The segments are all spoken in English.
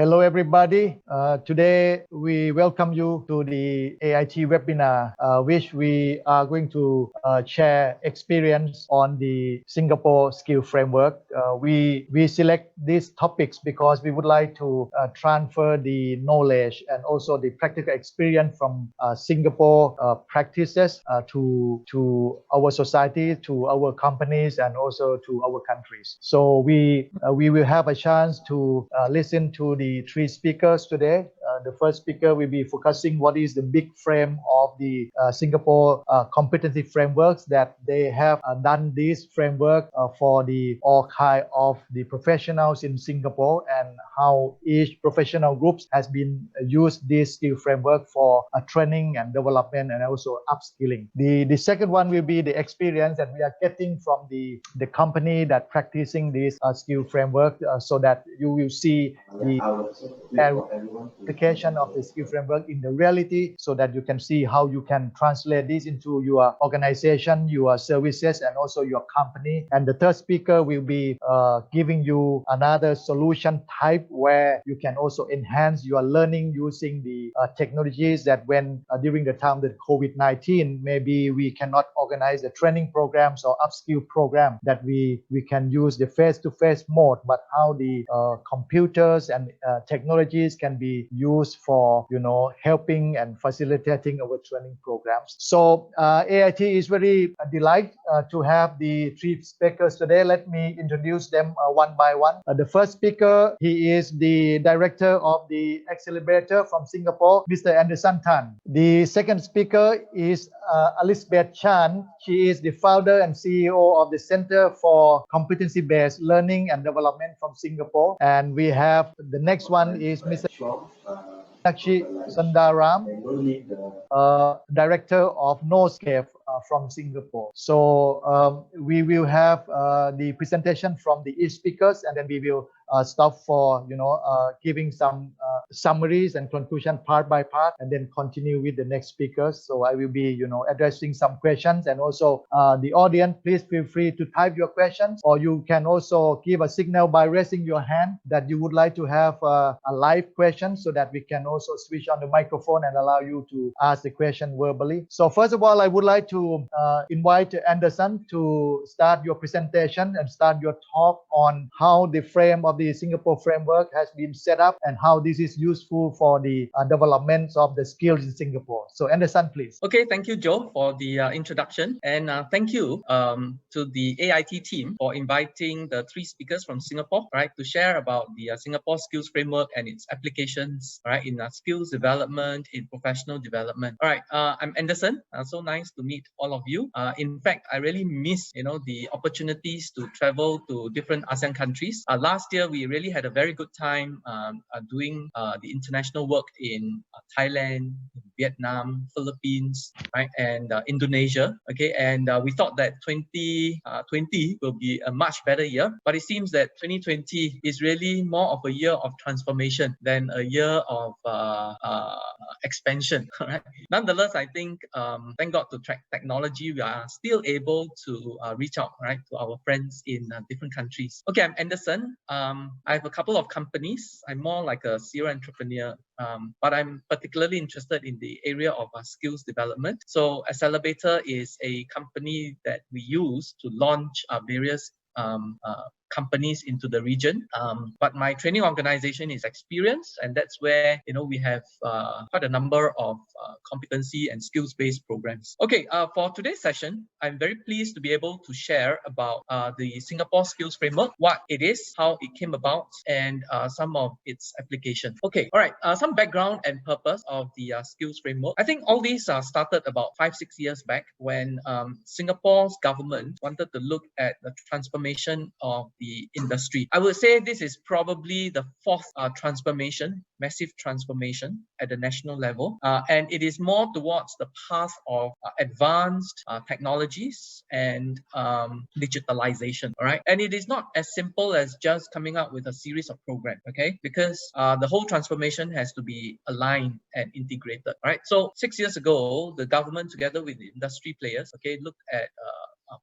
Hello, everybody. Today, we welcome you to the AIT webinar, which we are going to share experience on the Singapore Skill Framework. We select these topics because we would like to transfer the knowledge and also the practical experience from Singapore practices to our society, to our companies, and also to our countries. So we will have a chance to listen to the three speakers today. The first speaker will be focusing what is the big frame of the Singapore competency frameworks, that they have done this framework for all kind of the professionals in Singapore, and how each professional groups has been used this skill framework for training and development and also upskilling. The second one will be the experience that we are getting from the company that practicing this skill framework, so that you will see the application of the skill framework in the reality, so that you can see how you can translate this into your organization, your services, and also your company. And the third speaker will be giving you another solution type where you can also enhance your learning using the technologies that when during the time of COVID-19, maybe we cannot organize the training programs or upskill program, that we can use the face-to-face mode, but how the computers and technologies can be used for helping and facilitating our training programs. So AIT is very delighted to have the three speakers today. Let me introduce them one by one. The first speaker, he is the director of the Accelebator from Singapore, Mr. Anderson Tan. The second speaker is Elizabeth Chan. She is the founder and CEO of the Center for Competency-Based Learning and Development from Singapore. And we have the next one is Mr. Meenakshisumdaram, director of KnolSkape from Singapore. So we will have the presentation from the each speakers, and then we will stop for giving some summaries and conclusion part by part, and then continue with the next speakers. So I will be addressing some questions, and also the audience, please feel free to type your questions, or you can also give a signal by raising your hand that you would like to have a live question, so that we can also switch on the microphone and allow you to ask the question verbally. So first of all, I would like to invite Anderson to start your presentation and start your talk on how the frame of the Singapore framework has been set up and how this is useful for the development of the skills in Singapore. So Anderson, please. Okay, thank you, Joe, for the introduction, and thank you to the AIT team for inviting the three speakers from Singapore, right, to share about the Singapore Skills Framework and its applications, right, in skills development, in professional development. All right, I'm Anderson. So nice to meet all of you. In fact, I really miss the opportunities to travel to different ASEAN countries. Last year, we really had a very good time doing the international work in Thailand, Vietnam, Philippines, right, and Indonesia. Okay, and we thought that 2020 will be a much better year, but it seems that 2020 is really more of a year of transformation than a year of expansion. Right? Nonetheless, I think thank God to technology, we are still able to reach out, right, to our friends in different countries. Okay, I'm Anderson. I have a couple of companies. I'm more like a serial entrepreneur, but I'm particularly interested in the area of skills development. So Accelebator is a company that we use to launch various companies into the region, but my training organization is Experience, and that's where we have quite a number of competency and skills-based programs. Okay, for today's session, I'm very pleased to be able to share about the Singapore Skills Framework, what it is, how it came about, and some of its application. Okay, all right, some background and purpose of the Skills Framework. I think all these started about 5-6 years back when Singapore's government wanted to look at the transformation of the industry. I would say this is probably the fourth transformation, massive transformation at the national level, and it is more towards the path of advanced technologies and digitalization. All right, and it is not as simple as just coming up with a series of programs. Okay, because the whole transformation has to be aligned and integrated. All right, so 6 years ago, the government together with the industry players, okay, looked at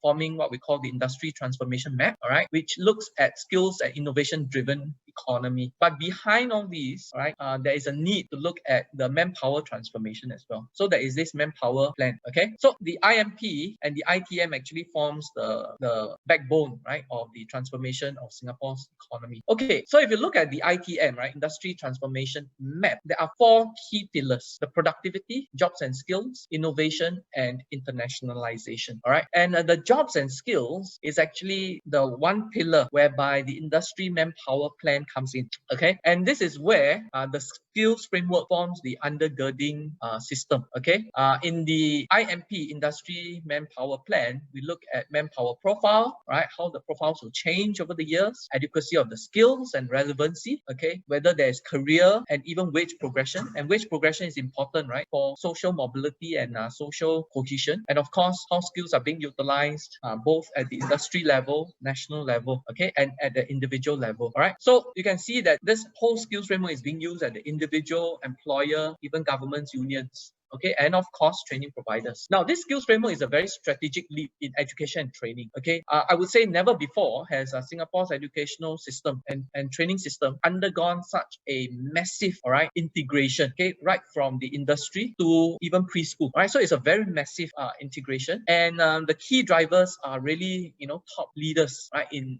forming what we call the industry transformation map, all right, which looks at skills and innovation driven economy. But behind all these, right, there is a need to look at the manpower transformation as well. So there is this manpower plan. Okay, so the IMP and the ITM actually forms the backbone, right, of the transformation of Singapore's economy. Okay, so if you look at the ITM, right, industry transformation map, there are 4 key pillars: the productivity, jobs and skills, innovation, and internationalization. All right, and the jobs and skills is actually the one pillar whereby the industry manpower plan comes in. Okay, and this is where the skills framework forms the undergirding system. Okay, in the IMP, industry manpower plan, we look at manpower profile, right, how the profiles will change over the years, adequacy of the skills and relevancy. Okay, whether there's career and even wage progression, and wage progression is important, right, for social mobility and social cohesion, and of course how skills are being utilized both at the industry level, national level, okay, and at the individual level. All right, so you can see that this whole skills framework is being used at the individual, employer, even governments, unions, okay, and of course training providers. Now this skills framework is a very strategic leap in education and training. Okay, I would say never before has Singapore's educational system and training system undergone such a massive, all right, integration, okay, right from the industry to even preschool. All right, so it's a very massive integration, and the key drivers are really, you know, top leaders, right, in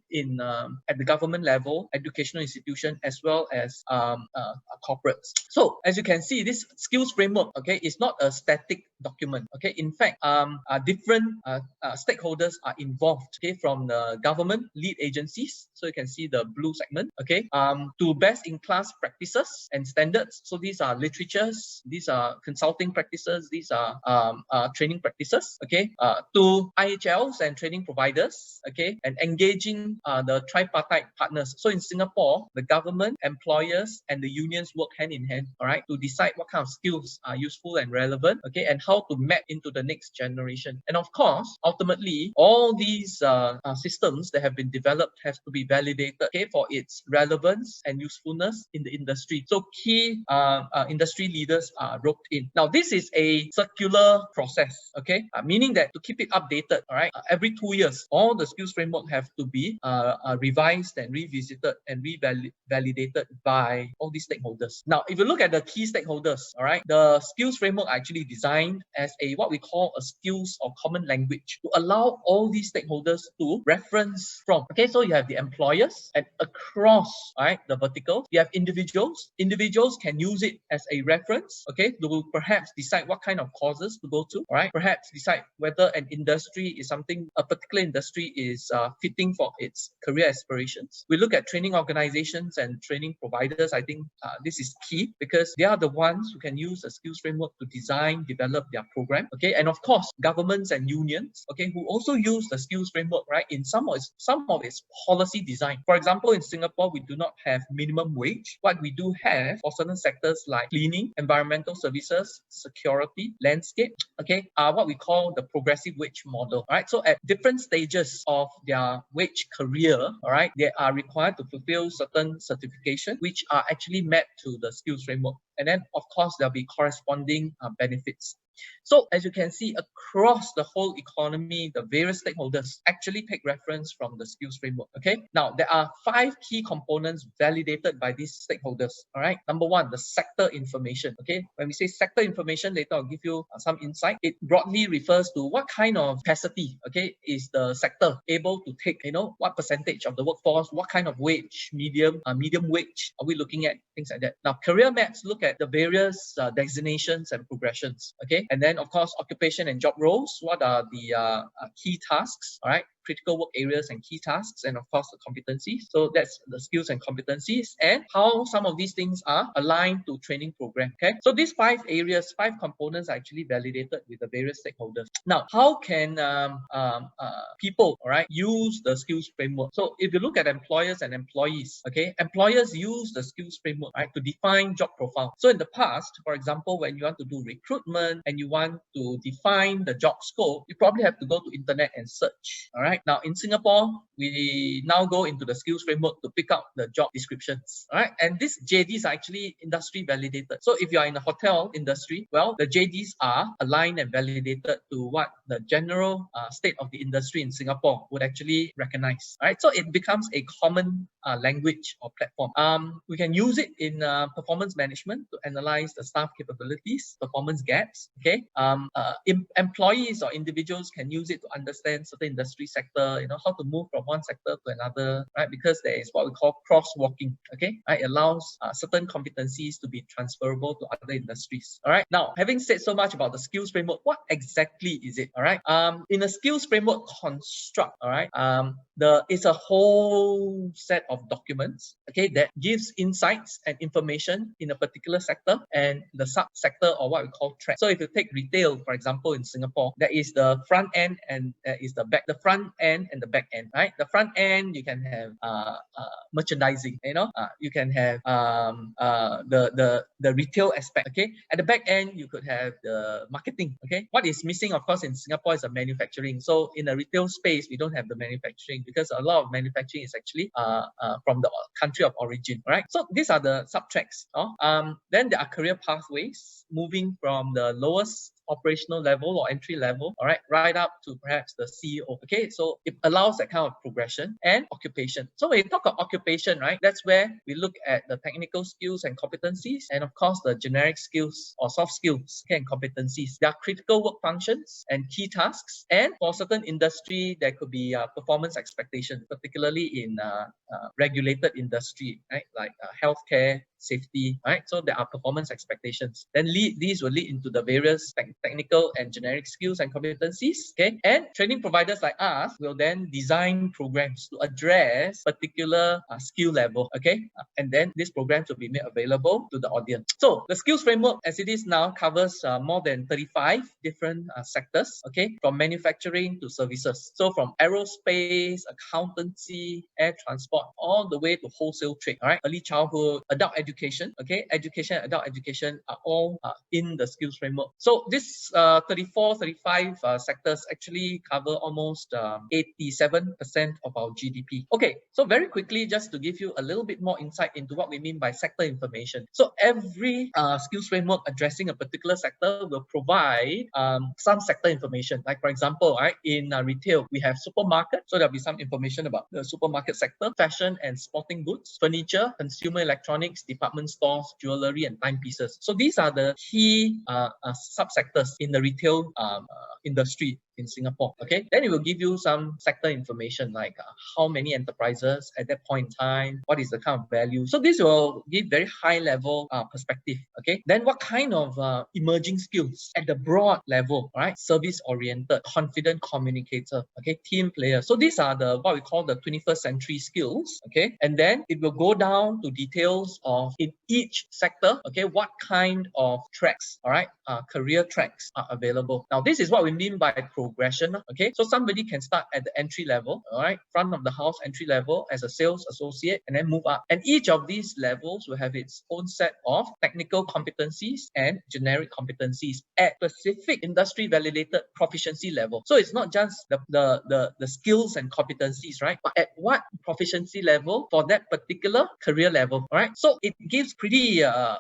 at the government level, educational institution, as well as corporates. So as you can see, this skills framework, okay, is not a static document. Okay, in fact, different stakeholders are involved. Okay, from the government lead agencies, so you can see the blue segment. Okay, to best-in-class practices and standards. So these are literatures, these are consulting practices, these are training practices. Okay, to IHLs and training providers. Okay, and engaging the tripartite partners. So in Singapore, the government, employers, and the unions work hand in hand. All right, to decide what kind of skills are useful and relevant. Okay, and how to map into the next generation. And of course, ultimately, all these systems that have been developed have to be validated, okay, for its relevance and usefulness in the industry. So key industry leaders are roped in. Now, this is a circular process, okay, meaning that to keep it updated, all right, every 2 years, all the skills framework have to be revised and revisited and revalidated by all these stakeholders. Now, if you look at the key stakeholders, all right, the skills framework are actually designed as a what we call a skills or common language to allow all these stakeholders to reference from. Okay, so you have the employers, and across, all right, the verticals, you have individuals. Individuals can use it as a reference, okay, to perhaps decide what kind of courses to go to, all right, perhaps decide whether an industry is something, a particular industry is fitting for its career aspirations. We look at training organizations and training providers. I think this is key because they are the ones who can use the skills framework to design, develop their program. Okay, and of course, governments and unions, okay, who also use the skills framework, right, in some of its policy design. For example, in Singapore, we do not have minimum wage. What we do have for certain sectors like cleaning, environmental services, security, landscape, okay, are what we call the progressive wage model. All right, so at different stages of their wage career, all right, they are required to fulfill certain certification, which are actually mapped to the skills framework. And then, of course, there'll be corresponding benefits. So as you can see, across the whole economy, the various stakeholders actually take reference from the skills framework. Okay, now there are 5 key components validated by these stakeholders. All right, number 1, the sector information. Okay, when we say sector information, later I'll give you some insight. It broadly refers to what kind of capacity, okay, is the sector able to take, you know, what percentage of the workforce, what kind of wage, medium wage are we looking at, things like that. Now, career maps look at the various designations and progressions. Okay, and then of course, occupation and job roles. What are the key tasks? All right, critical work areas and key tasks, and of course the competencies. So that's the skills and competencies, and how some of these things are aligned to training program. Okay, so these 5 areas, 5 components are actually validated with the various stakeholders. Now, how can people, all right, use the skills framework? So if you look at employers and employees, okay, employers use the skills framework, right, to define job profile. So in the past, for example, when you want to do recruitment and you want to define the job scope, you probably have to go to internet and search. All right. Now in Singapore, we now go into the skills framework to pick out the job descriptions. All right. And these JDs are actually industry validated. So if you are in the hotel industry, well, the JDs are aligned and validated to what the general state of the industry in Singapore would actually recognize. All right. So it becomes a common language or platform. We can use it in performance management to analyze the staff capabilities, performance gaps. Okay, employees or individuals can use it to understand certain industry sector, how to move from one sector to another, right? Because there is what we call crosswalking. Okay, right? It allows certain competencies to be transferable to other industries. All right. Now, having said so much about the skills framework, what exactly is it? All right. In a skills framework construct, all right, it's a whole set of documents, okay, that gives insights and information in a particular sector and the sub-sector or what we call track. So if you take retail, for example, in Singapore, there is the front end and there is the front end and the back end, right? The front end, you can have merchandising, you can have the retail aspect, okay? At the back end, you could have the marketing, okay? What is missing, of course, in Singapore is the manufacturing. So in a retail space, we don't have the manufacturing because a lot of manufacturing is actually from the country of origin, right? So these are the sub-tracks. Then there are career pathways moving from the lowest operational level or entry level, all right, right up to perhaps the CEO. Okay, so it allows that kind of progression and occupation. So when you talk about occupation, right, that's where we look at the technical skills and competencies, and of course the generic skills or soft skills and competencies. There are critical work functions and key tasks, and for certain industry there could be performance expectations, particularly in regulated industry, right, like healthcare, safety, right? So there are performance expectations. Then these will lead into the various technical and generic skills and competencies, okay? And training providers like us will then design programs to address particular skill level, okay? And then these programs will be made available to the audience. So the skills framework as it is now covers more than 35 different sectors, okay? From manufacturing to services. So from aerospace, accountancy, air transport, all the way to wholesale trade, all right? Early childhood, adult education, okay? Education, adult education are all in the skills framework. So this 35 sectors actually cover almost 87% of our GDP. Okay, so very quickly, just to give you a little bit more insight into what we mean by sector information. So every skills framework addressing a particular sector will provide some sector information. Like for example, right, in retail, we have supermarket. So there'll be some information about the supermarket sector, fashion and sporting goods, furniture, consumer electronics, department stores, jewelry, and timepieces. So these are the key subsectors in the retail industry in Singapore. Okay, then it will give you some sector information like how many enterprises at that point in time, what is the kind of value. So this will give very high level perspective. Okay, then what kind of emerging skills at the broad level, right? Service oriented, confident communicator, okay, team player. So these are the what we call the 21st century skills. Okay, and then it will go down to details of in each sector, okay, what kind of tracks, all right, career tracks are available. Now this is what we mean by progression. Okay, so somebody can start at the entry level, all right, front of the house entry level as a sales associate, and then move up. And each of these levels will have its own set of technical competencies and generic competencies at specific industry validated proficiency level. So it's not just the skills and competencies, right, but at what proficiency level for that particular career level. All right, so it gives pretty a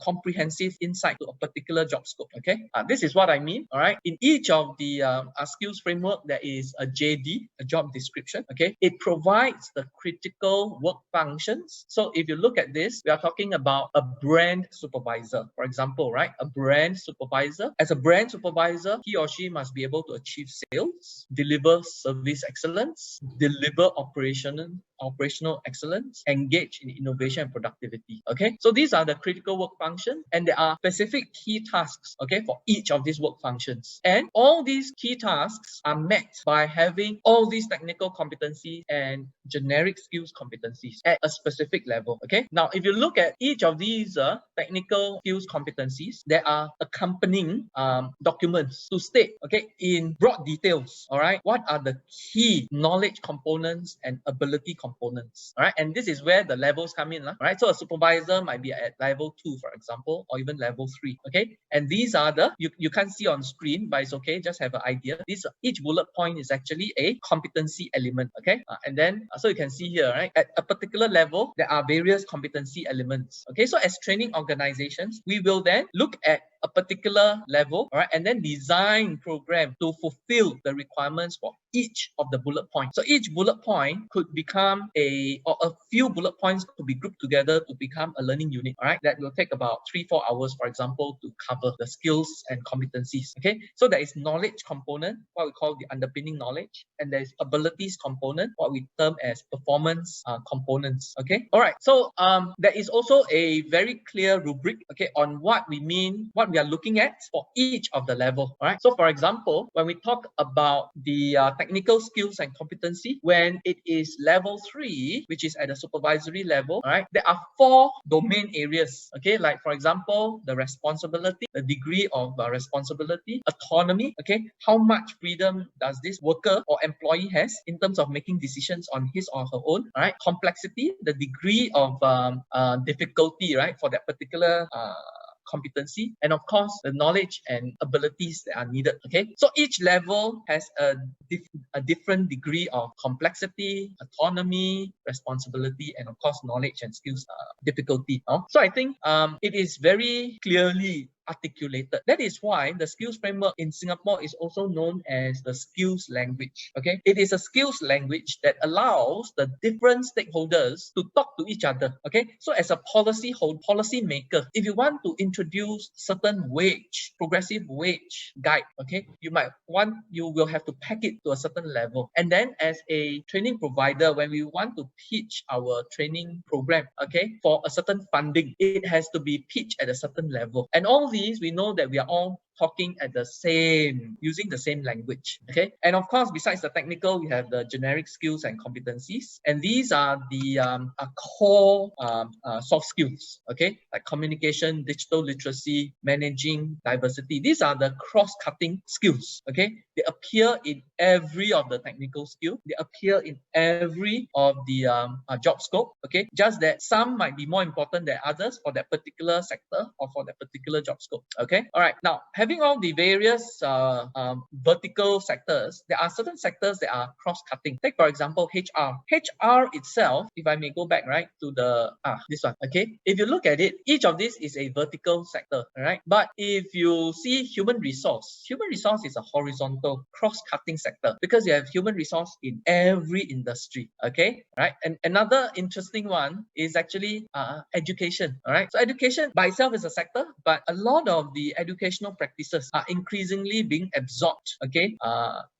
comprehensive insight to a particular job scope. Okay, this is what I mean. All right, in each of the skills framework, there is a JD, a job description. Okay, it provides the critical work functions. So if you look at this, we are talking about a brand supervisor, for example, right? A brand supervisor. As a brand supervisor, he or she must be able to achieve sales, deliver service excellence, deliver operational excellence, engage in innovation and productivity. Okay, so these are the critical work functions, and there are specific key tasks, okay, for each of these work functions. And all these key tasks are met by having all these technical competencies and generic skills competencies at a specific level. Okay, now if you look at each of these technical skills competencies, there are accompanying documents to state, okay, in broad details, all right, what are the key knowledge components and ability components. All right, and this is where the levels come in. Right, so a supervisor might be at level 2, for example, or even level 3. Okay, and these are the you can't see on screen, but it's okay, just have an idea. Each bullet point is actually a competency element. Okay, and then so you can see here, right, at a particular level there are various competency elements. Okay, so as training organizations, we will then look at a a particular level, all right, and then design program to fulfill the requirements for each of the bullet points. So each bullet point could become a few bullet points could be grouped together to become a learning unit, all right, that will take about 3-4 hours, for example, to cover the skills and competencies. Okay, so there is knowledge component, what we call the underpinning knowledge, and there is abilities component, what we term as performance components. Okay, all right. So there is also a very clear rubric, okay, on what we mean, what we are looking at for each of the level. All right. So for example, when we talk about the technical skills and competency, when it is level 3, which is at a supervisory level, all right, there are 4 domain areas. Okay, like for example, the responsibility, the degree of responsibility, autonomy. Okay, how much freedom does this worker or employee has in terms of making decisions on his or her own. All right, complexity, the degree of difficulty, right, for that particular competency, and of course the knowledge and abilities that are needed. Okay, so each level has a different degree of complexity, autonomy, responsibility, and of course knowledge and skills difficulty. So I think it is very clearly articulated. That is why the skills framework in Singapore is also known as the skills language. Okay, it is a skills language that allows the different stakeholders to talk to each other. Okay, so as a policy maker, if you want to introduce certain progressive wage guide, okay, you will have to pack it to a certain level. And then as a training provider, when we want to pitch our training program, okay, for a certain funding, it has to be pitched at a certain level. And all these, we know that we are all talking at using the same language. Okay, and of course, besides the technical, we have the generic skills and competencies, and these are the core soft skills. Okay, like communication, digital literacy, managing diversity. These are the cross-cutting skills. Okay, they appear in every of the technical skill. They appear in every of the job scope. Okay, just that some might be more important than others for that particular sector or for that particular job scope. Okay, all right. Now, having all the various vertical sectors, there are certain sectors that are cross-cutting. Take for example HR. HR itself, if I may go back right to the this one. Okay, if you look at it, each of these is a vertical sector. All right, but if you see human resource is a horizontal cross-cutting sector because you have human resource in every industry. Okay, right. And another interesting one is actually education. All right, so education by itself is a sector, but a lot of the educational practices are increasingly being absorbed, okay,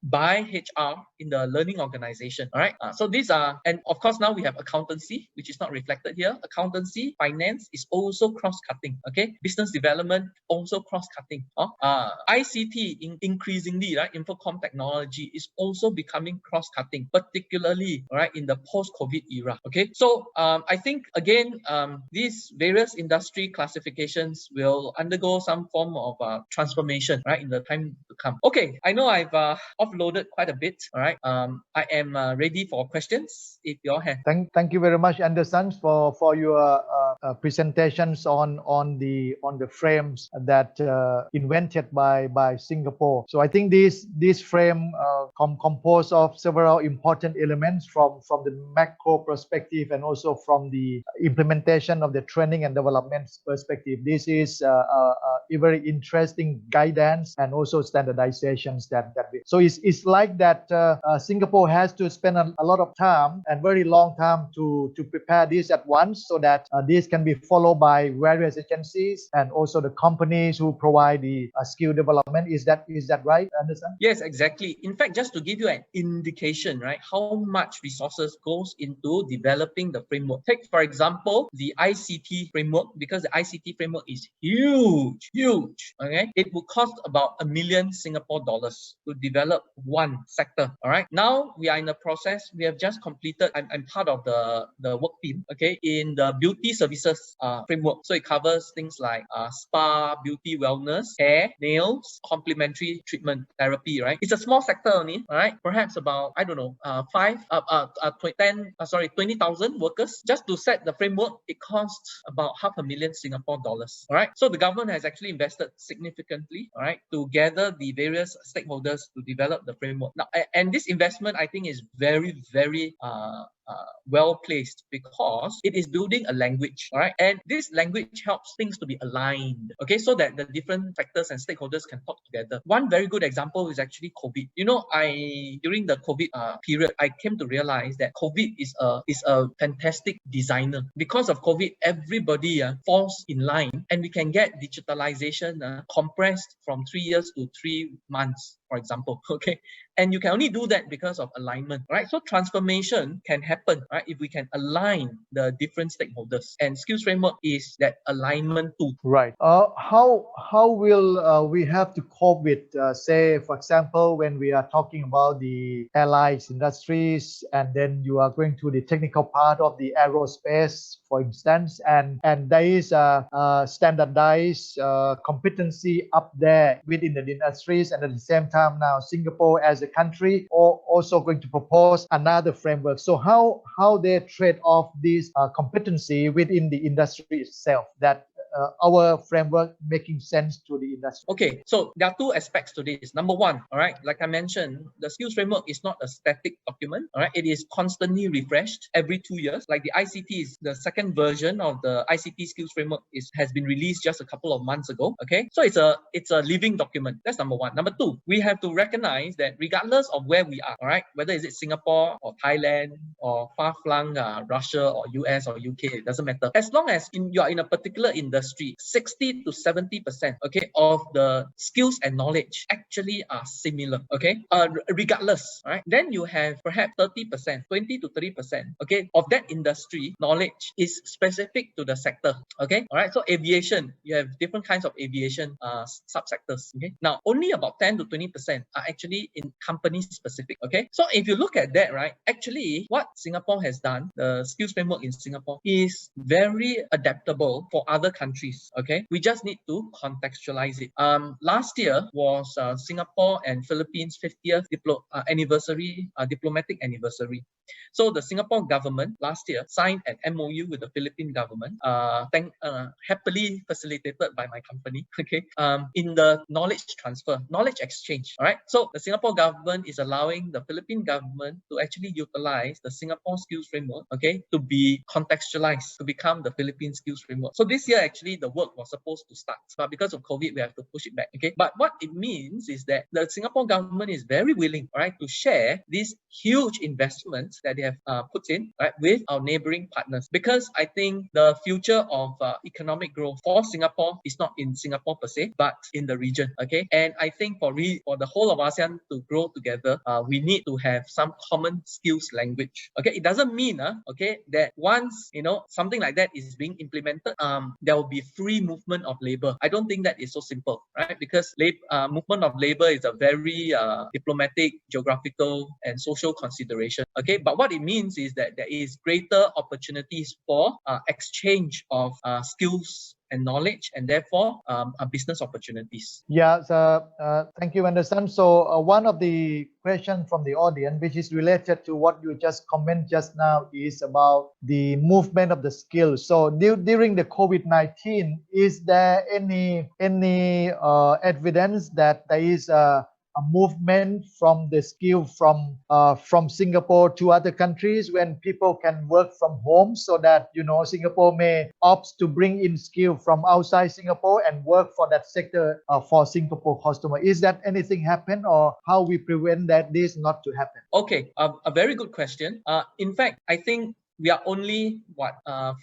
by HR in the learning organization. All right, so these are, and of course now we have accountancy, which is not reflected here. Accountancy, finance is also cross-cutting. Okay, business development also cross-cutting. ICT increasingly, right, infocom technology is also becoming cross-cutting, particularly right in the post-COVID era. Okay, so I think again these various industry classifications will undergo some form of transformation, right, in the time to come. Okay, I know I've offloaded quite a bit. All right, I am ready for questions if you all have. Thank you very much, Anderson, for your presentations on the frames that invented by Singapore. So I think this frame composed of several important elements from the macro perspective and also from the implementation of the training and development perspective. This is a very interesting guidance and also standardizations that we. So it's like that Singapore has to spend a lot of time and very long time to prepare this at once, so that this can be followed by various agencies and also the companies who provide the skill development. Is that right, Anderson? Yes, exactly. In fact, just to give you an indication, right, how much resources goes into developing the framework. Take for example the ICT framework, because the ICT framework is huge. Okay, it would cost about $1 million Singapore dollars to develop one sector. All right, now we are in the process. We have just completed. I'm part of the work team. Okay, in the beauty services framework. So it covers things like spa, beauty, wellness, hair, nails, complementary treatment, therapy. Right, it's a small sector only. All right, perhaps about, I don't know, 20,000 workers. Just to set the framework, it costs about $500,000 Singapore dollars. All right, so the government has actually invested significantly, all right, to gather the various stakeholders to develop the framework. Now, and this investment, I think, is very well placed because it is building a language, all right? And this language helps things to be aligned, okay, so that the different factors and stakeholders can talk together. One very good example is actually COVID. You know, during the COVID period, I came to realize that COVID is a fantastic designer. Because of COVID, everybody falls in line, and we can get digitalization compressed from 3 years to 3 months, for example, okay? And you can only do that because of alignment, right? So transformation can happen, right, if we can align the different stakeholders. And skills framework is that alignment tool. Right. How will we have to cope with, say, for example, when we are talking about the allies industries, and then you are going to the technical part of the aerospace, for instance, and there is a standardized competency up there within the industries, and at the same time now Singapore as a country also going to propose another framework. So how they trade off this competency within the industry itself, that our framework making sense to the industry. Okay, so there are two aspects to this. Number one, all right, like I mentioned, the skills framework is not a static document, all right? It is constantly refreshed every 2 years. Like the ICT, the second version of the ICT skills framework has been released just a couple of months ago, okay? So it's a living document. That's number one. Number two, we have to recognize that regardless of where we are, all right, whether is it Singapore or Thailand or far-flung Russia or US or UK, it doesn't matter. As long as you are in a particular industry, 60 to 70%, okay, of the skills and knowledge actually are similar, okay, regardless, right? Then you have perhaps 30%, 20 to 30%, okay, of that industry knowledge is specific to the sector, okay, all right? So aviation, you have different kinds of aviation subsectors, okay? Now, only about 10 to 20% are actually in company specific, okay? So if you look at that, right, actually what Singapore has done, the skills framework in Singapore is very adaptable for other countries, okay? We just need to contextualize it. Last year was Singapore and Philippines 50th diplomatic anniversary. So the Singapore government last year signed an MOU with the Philippine government, happily facilitated by my company, okay, in the knowledge transfer, knowledge exchange, all right? So the Singapore government is allowing the Philippine government to actually utilize the Singapore skills framework, okay, to be contextualized, to become the Philippine skills framework. So this year, actually, the work was supposed to start, but because of COVID, we have to push it back, okay? But what it means is that the Singapore government is very willing, all right, to share these huge investments that they have put in, right, with our neighboring partners, because I think the future of economic growth for Singapore is not in Singapore per se, but in the region, okay? And I think for the whole of ASEAN to grow together, we need to have some common skills language, okay? It doesn't mean, okay, that once, you know, something like that is being implemented, there will be free movement of labor. I don't think that is so simple, right? Because movement of labor is a very diplomatic, geographical, and social consideration, okay? But what it means is that there is greater opportunities for exchange of skills and knowledge, and therefore business opportunities. Yeah, so thank you, Anderson. So one of the questions from the audience, which is related to what you just comment just now, is about the movement of the skills. So during the COVID-19, is there any evidence that there is a movement from the skill from Singapore to other countries when people can work from home, so that, you know, Singapore may opt to bring in skill from outside Singapore and work for that sector for Singapore customer? Is that anything happen, or how we prevent that this not to happen? Okay, a very good question. In fact, I think we are only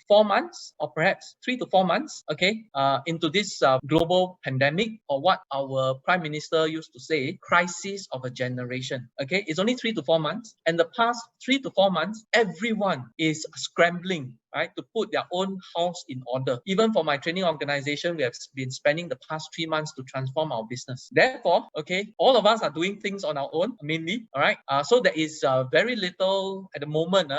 4 months, or perhaps 3 to 4 months, okay, into this global pandemic, or what our Prime Minister used to say, crisis of a generation. Okay, it's only 3 to 4 months, and the past 3 to 4 months, everyone is scrambling, right, to put their own house in order. Even for my training organization, we have been spending the past 3 months to transform our business. Therefore, okay, all of us are doing things on our own, mainly, all right. So there is very little at the moment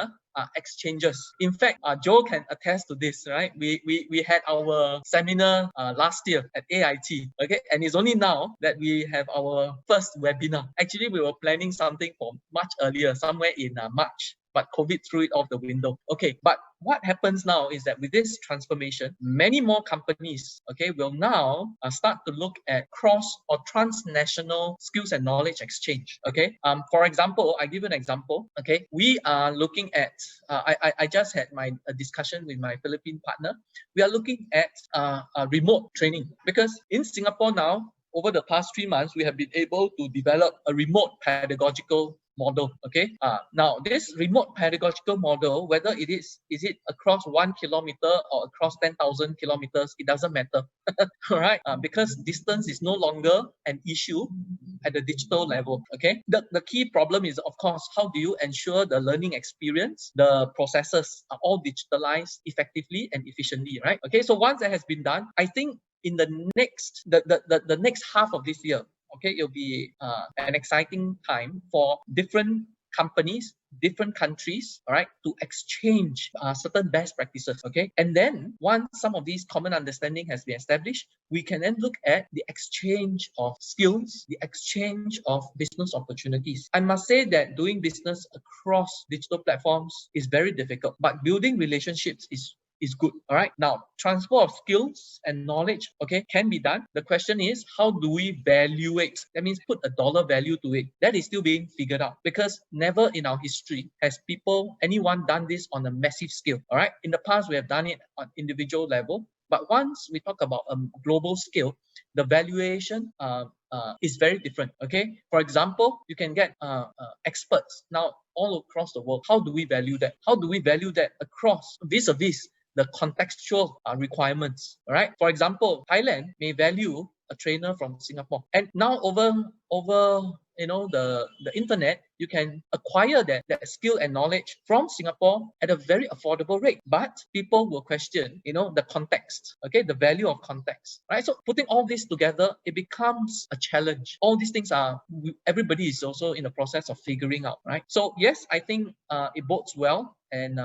exchanges. In fact, Joe can attest to this, right? We had our seminar last year at AIT, okay, and it's only now that we have our first webinar. Actually, we were planning something for much earlier, somewhere in March. but COVID threw it off the window. Okay, but what happens now is that with this transformation, many more companies, okay, will now start to look at cross or transnational skills and knowledge exchange. Okay, for example, I give you an example. Okay, we are looking at. I just had my discussion with my Philippine partner. We are looking at remote training because in Singapore now, over the past 3 months, we have been able to develop a remote pedagogical model. Okay. Now this remote pedagogical model, whether it is it across 1 kilometer or across 10,000 kilometers, it doesn't matter. All right. Because distance is no longer an issue at the digital level. Okay. The key problem is, of course, how do you ensure the learning experience, the processes are all digitalized effectively and efficiently, right? Okay. So once that has been done, I think in the next half of this year, okay, it'll be an exciting time for different companies, different countries, all right, to exchange certain best practices, okay? And then once some of these common understanding has been established, we can then look at the exchange of skills, the exchange of business opportunities. I must say that doing business across digital platforms is very difficult, but building relationships is good. All right. Now, transfer of skills and knowledge, okay, can be done. The question is, how do we evaluate? That means put a dollar value to it. That is still being figured out because never in our history has anyone done this on a massive scale. All right. In the past, we have done it on individual level. But once we talk about a global scale, the valuation is very different. Okay. For example, you can get experts now all across the world. How do we value that? How do we value that across vis-a-vis the contextual requirements? All right. For example, Thailand may value a trainer from Singapore, and now over the internet, you can acquire that skill and knowledge from Singapore at a very affordable rate. But people will question, the context, okay, the value of context, right? So putting all this together, it becomes a challenge. All these things everybody is also in the process of figuring out, right? So yes, I think it bodes well and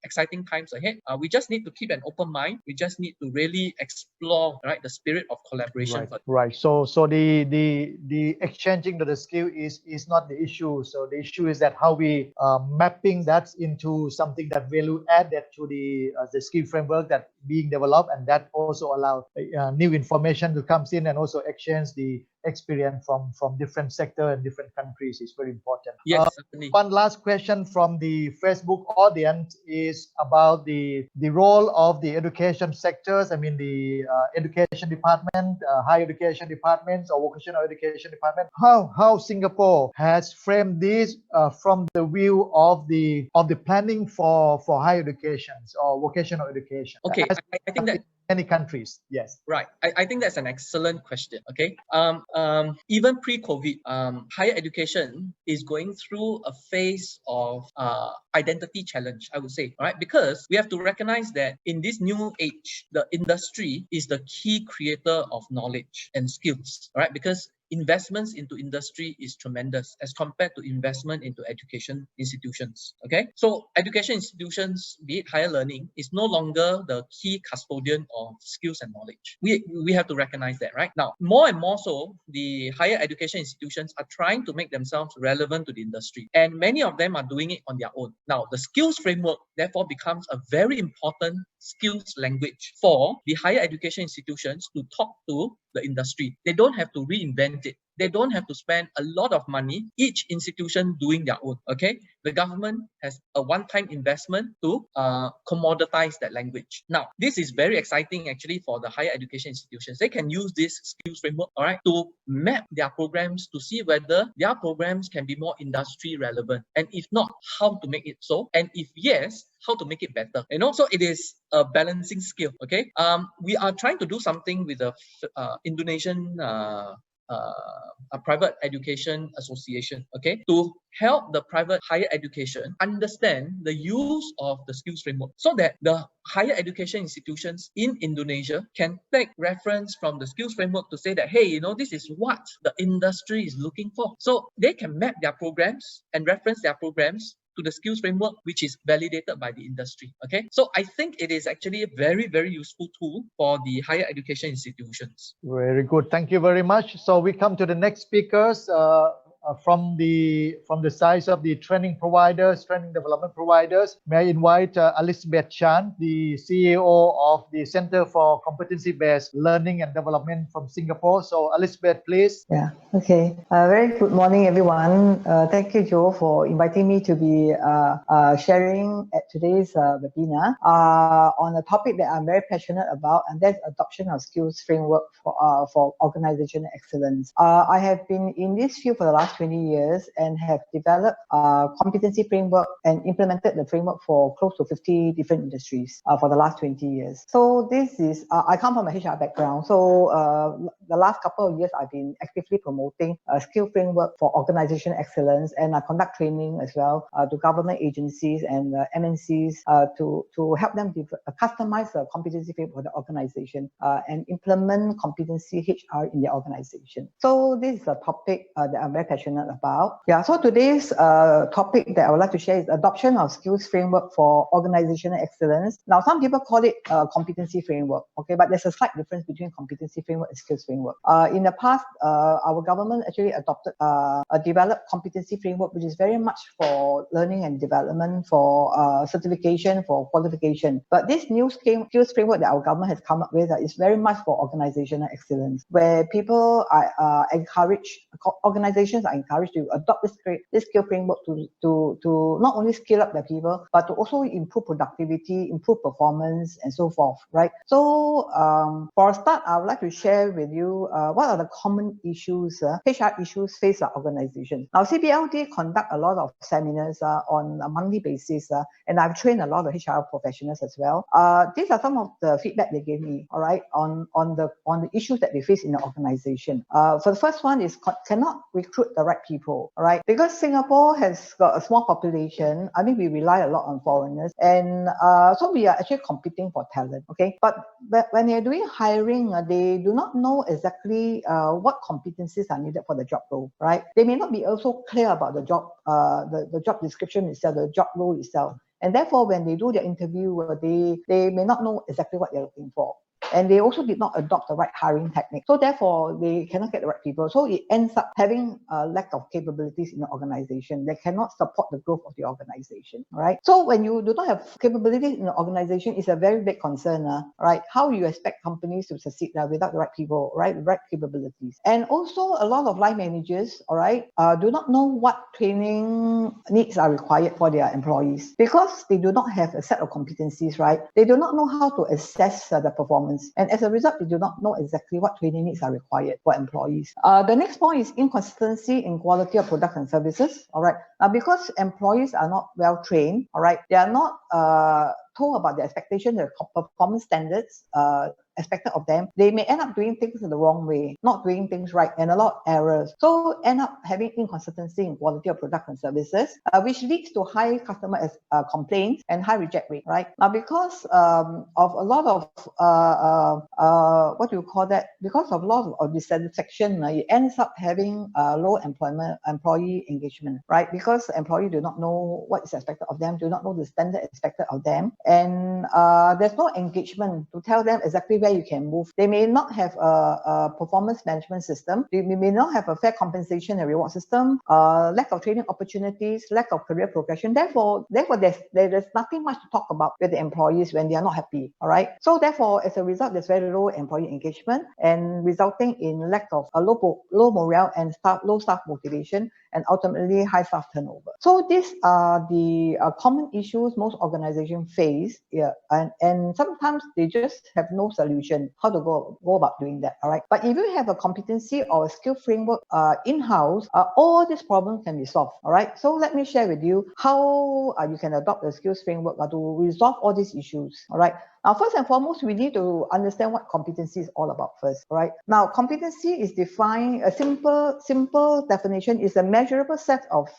exciting times ahead. We just need to keep an open mind. We just need to really explore, right, the spirit of collaboration. Right. So the exchanging of the skill is not the issue. So the issue is that how we mapping that into something that value added to the skill framework that being developed, and that also allow new information to come in and also exchange the experience from different sector and different countries is very important. Yes, certainly. One last question from the Facebook audience is about the role of the education sectors. I mean the education department, higher education departments, or vocational education department. How Singapore has framed this from the view of the planning for higher education or vocational education. Okay, I think that many countries, yes. Right. I think that's an excellent question. Okay. Even pre-COVID, higher education is going through a phase of identity challenge, I would say, right? Because we have to recognize that in this new age, the industry is the key creator of knowledge and skills, right? Because investments into industry is tremendous as compared to investment into education institutions. Okay, so education institutions, be it higher learning, is no longer the key custodian of skills and knowledge. We have to recognize that, right? Now, more and more so, the higher education institutions are trying to make themselves relevant to the industry, and many of them are doing it on their own. Now, the skills framework therefore becomes a very important skills language for the higher education institutions to talk to the industry. They don't have to reinvent it. They don't have to spend a lot of money, each institution doing their own. Okay, the government has a one-time investment to commoditize that language. Now, this is very exciting actually for the higher education institutions. They can use this skills framework, all right, to map their programs to see whether their programs can be more industry relevant, and if not, how to make it so, and if yes, how to make it better. And also, it is a balancing skill. Okay, we are trying to do something with the Indonesian a private education association, okay, to help the private higher education understand the use of the skills framework, so that the higher education institutions in Indonesia can take reference from the skills framework to say that, hey, this is what the industry is looking for. So they can map their programs and reference their programs to the skills framework, which is validated by the industry. Okay, so I think it is actually a very, very useful tool for the higher education institutions. Very good. Thank you very much. So we come to the next speakers. from the side of the training providers, training development providers, may I invite Elizabeth Chan, the CEO of the Center for Competency-Based Learning and Development from Singapore. So Elizabeth, please. Yeah, okay. Very good morning, everyone. Thank you, Joe, for inviting me to be sharing at today's webinar on a topic that I'm very passionate about, and that's adoption of skills framework for organizational excellence. I have been in this field for the last 20 years and have developed competency framework and implemented the framework for close to 50 different industries for the last 20 years. So this is, I come from a HR background. So the last couple of years, I've been actively promoting a skill framework for organizational excellence, and I conduct training as well to government agencies and MNCs to help them customize a competency framework for the organization and implement competency HR in the organization. So this is a topic that I'm very passionate about. Yeah, so today's topic that I would like to share is adoption of skills framework for organizational excellence. Now, some people call it competency framework, okay, but there's a slight difference between competency framework and skills framework. In the past, our government actually adopted a developed competency framework, which is very much for learning and development, for certification, for qualification. But this new skills framework that our government has come up with is very much for organizational excellence, where people are encouraged, organizations are encouraged to adopt this skill framework to not only scale up their people, but to also improve productivity, improve performance, and so forth, right? So for a start, I would like to share with you what are the common issues, HR issues faced by organizations. Now, CBLD conduct a lot of seminars on a monthly basis, and I've trained a lot of HR professionals as well. These are some of the feedback they gave me, all right, on the issues that they face in the organization. So the first one is cannot recruit the right people, all right, because Singapore has got a small population. I mean, we rely a lot on foreigners, and so we are actually competing for talent, okay? But when they're doing hiring, they do not know exactly what competencies are needed for the job role, right? They may not be also clear about the job, the job description itself, the job role itself. And therefore, when they do their interview, they may not know exactly what they're looking for. And they also did not adopt the right hiring technique. So therefore, they cannot get the right people. So it ends up having a lack of capabilities in the organization. They cannot support the growth of the organization, right? So when you do not have capabilities in the organization, it's a very big concern, right? How you expect companies to succeed without the right people, right? The right capabilities. And also a lot of line managers, all right, do not know what training needs are required for their employees because they do not have a set of competencies, right? They do not know how to assess the performance. And as a result, they do not know exactly what training needs are required for employees. The next point is inconsistency in quality of products and services. All right. Now, because employees are not well trained, all right, they are not told about the expectation, the performance standards expected of them, they may end up doing things in the wrong way, not doing things right, and a lot of errors. So end up having inconsistency in quality of products and services, which leads to high customer complaints and high reject rate, right? Now, because of a lot of what do you call that? Because of a lot of dissatisfaction, it ends up having low employee engagement, right? Because employees do not know what is expected of them, do not know the standard expected of them, and there's no engagement to tell them exactly where you can move. They may not have a performance management system. They may not have a fair compensation and reward system, lack of training opportunities, lack of career progression. Therefore there's nothing much to talk about with the employees when they are not happy, all right? So therefore, as a result, there's very low employee engagement and resulting in lack of low morale and low staff motivation, and ultimately high staff turnover. So these are the common issues most organizations face, and sometimes they just have no solution how to go about doing that, all right? But if you have a competency or a skill framework in-house, all these problems can be solved, all right? So let me share with you how you can adopt the skills framework to resolve all these issues, all right? Now, first and foremost, we need to understand what competency is all about first, right? Now, competency is defined, a simple definition is a measurable set of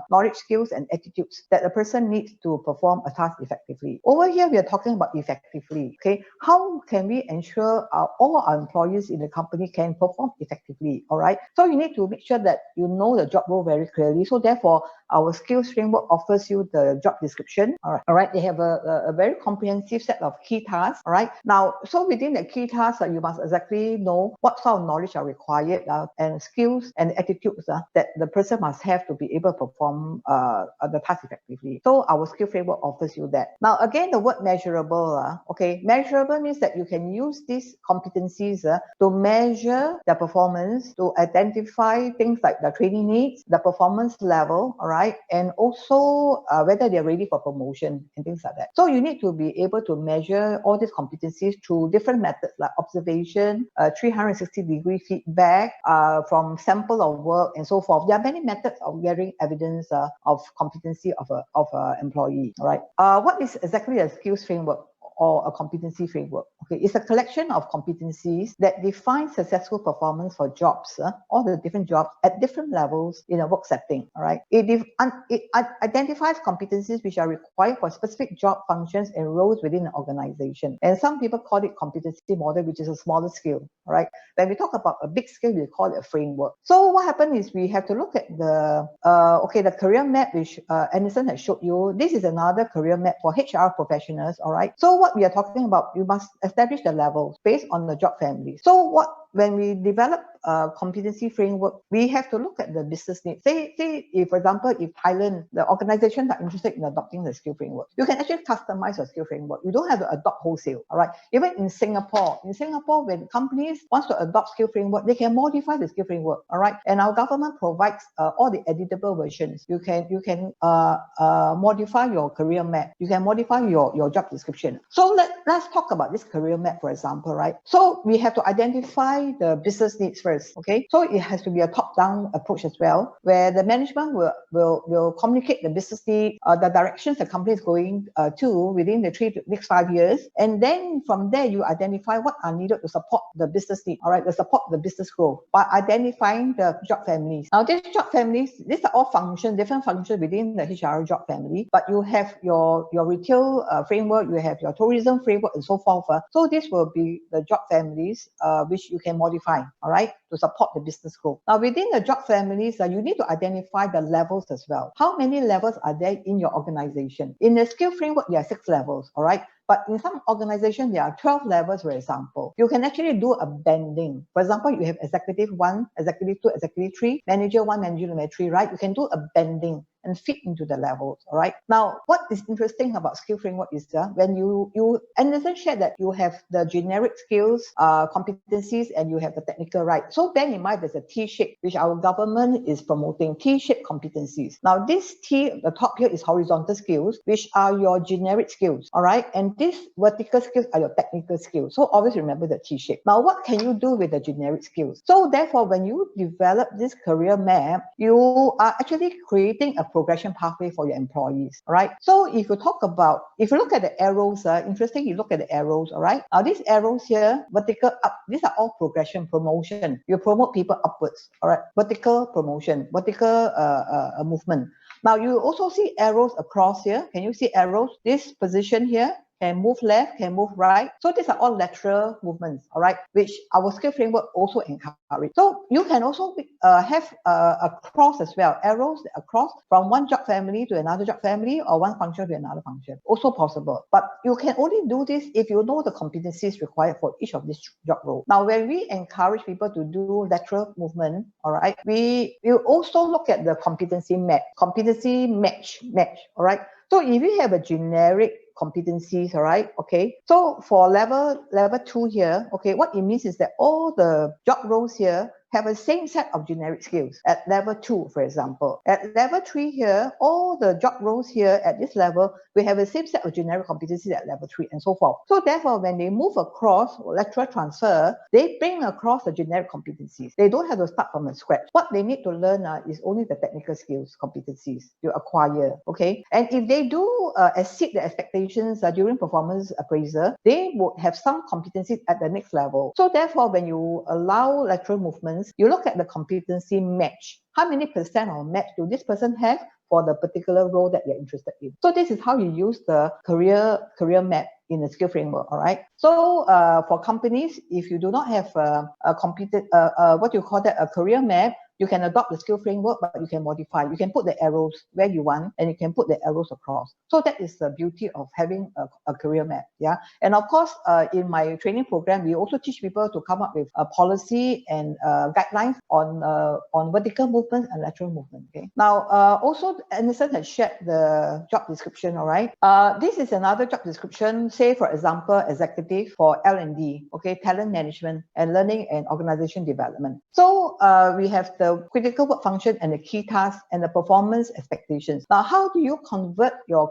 knowledge, skills, and attitudes that a person needs to perform a task effectively. Over here, we are talking about effectively, okay? How can we ensure all our employees in the company can perform effectively, all right? So you need to make sure that you know the job role very clearly. So therefore, our skills framework offers you the job description, all right? They have a very comprehensive set of key key tasks, all right? Now, so within the key tasks, you must exactly know what sort of knowledge are required and skills and attitudes that the person must have to be able to perform the task effectively. So our skill framework offers you that. Now, again, the word measurable, okay, measurable means that you can use these competencies to measure their performance, to identify things like the training needs, the performance level, all right, and also whether they're ready for promotion and things like that. So you need to be able to measure all these competencies through different methods like observation, 360-degree feedback from sample of work and so forth. There are many methods of gathering evidence of competency of an employee. All right. What is exactly a skills framework or a competency framework? Okay, it's a collection of competencies that define successful performance for jobs, all the different jobs at different levels in a work setting. All right, it identifies competencies which are required for specific job functions and roles within an organization. And some people call it competency model, which is a smaller scale. All right, when we talk about a big scale, we call it a framework. So what happened is we have to look at the the career map which Anderson has showed you. This is another career map for HR professionals. All right, so what we are talking about, you must establish the levels based on the job family. So when we develop a competency framework, we have to look at the business needs. Say if, for example, if Thailand, the organizations are interested in adopting the skill framework, you can actually customize your skill framework. You don't have to adopt wholesale, all right? Even in Singapore, when companies want to adopt skill framework, they can modify the skill framework, all right? And our government provides all the editable versions. You can modify your career map. You can modify your job description. So let's talk about this career map, for example, right? So we have to identify the business needs first, okay? So it has to be a top-down approach as well, where the management will communicate the business need, the directions the company is going to within the next 5 years, and then from there you identify what are needed to support the business need, all right, to support the business growth by identifying the job families. Now, these job families, these are all functions, different functions within the HR job family, but you have your retail framework, you have your tourism framework, and so forth. So this will be the job families which you can modify, all right, to support the business growth. Now, within the job families, you need to identify the levels as well. How many levels are there in your organization? In the skill framework, there are 6 levels, all right? But in some organizations, there are 12 levels, for example. You can actually do a banding. For example, you have executive 1, executive 2, executive 3, manager 1, manager 3, right? You can do a banding and fit into the levels, all right? Now, what is interesting about skill framework is when Anderson shared that you have the generic skills, competencies, and you have the technical, right? So bear in mind, there's a T-shape, which our government is promoting, T-shape competencies. Now, this T, the top here is horizontal skills, which are your generic skills, all right? And these vertical skills are your technical skills. So always remember the T-shape. Now, what can you do with the generic skills? So therefore, when you develop this career map, you are actually creating a progression pathway for your employees, all right? So if you look at the arrows, interesting, you look at the arrows, all right? Now, these arrows here, vertical up, these are all progression, promotion. You promote people upwards, all right? Vertical promotion, vertical movement. Now, you also see arrows across here. Can you see arrows? This position here can move left, can move right. So these are all lateral movements, all right, which our skill framework also encourages. So you can also have a cross as well, arrows across from one job family to another job family or one function to another function. Also possible. But you can only do this if you know the competencies required for each of these job roles. Now, when we encourage people to do lateral movement, all right, we also look at the competency map, competency match, all right. So if you have a generic competencies, all right, okay, so for level 2 here, okay, what it means is that all the job roles here have the same set of generic skills at level 2, for example. At level 3 here, all the job roles here at this level, we have the same set of generic competencies at level 3 and so forth. So therefore, when they move across lateral transfer, they bring across the generic competencies. They don't have to start from scratch. What they need to learn is only the technical skills, competencies you acquire, okay? And if they do exceed the expectations during performance appraisal, they would have some competencies at the next level. So therefore, when you allow lateral movements, you look at the competency match. How many percent of match do this person have for the particular role that you're interested in? So this is how you use the career map in the skill framework, all right? So for companies, if you do not have a career map, You can adopt the skill framework, but you can modify. You can put the arrows where you want, and you can put the arrows across. So that is the beauty of having a career map. Yeah. And of course, in my training program, we also teach people to come up with a policy and guidelines on vertical movement and lateral movement. Okay. Now, also Anderson has shared the job description. All right. This is another job description. Say, for example, executive for L&D. Okay, talent management and learning and organization development. So we have the critical work function and the key tasks and the performance expectations. Now, how do you convert your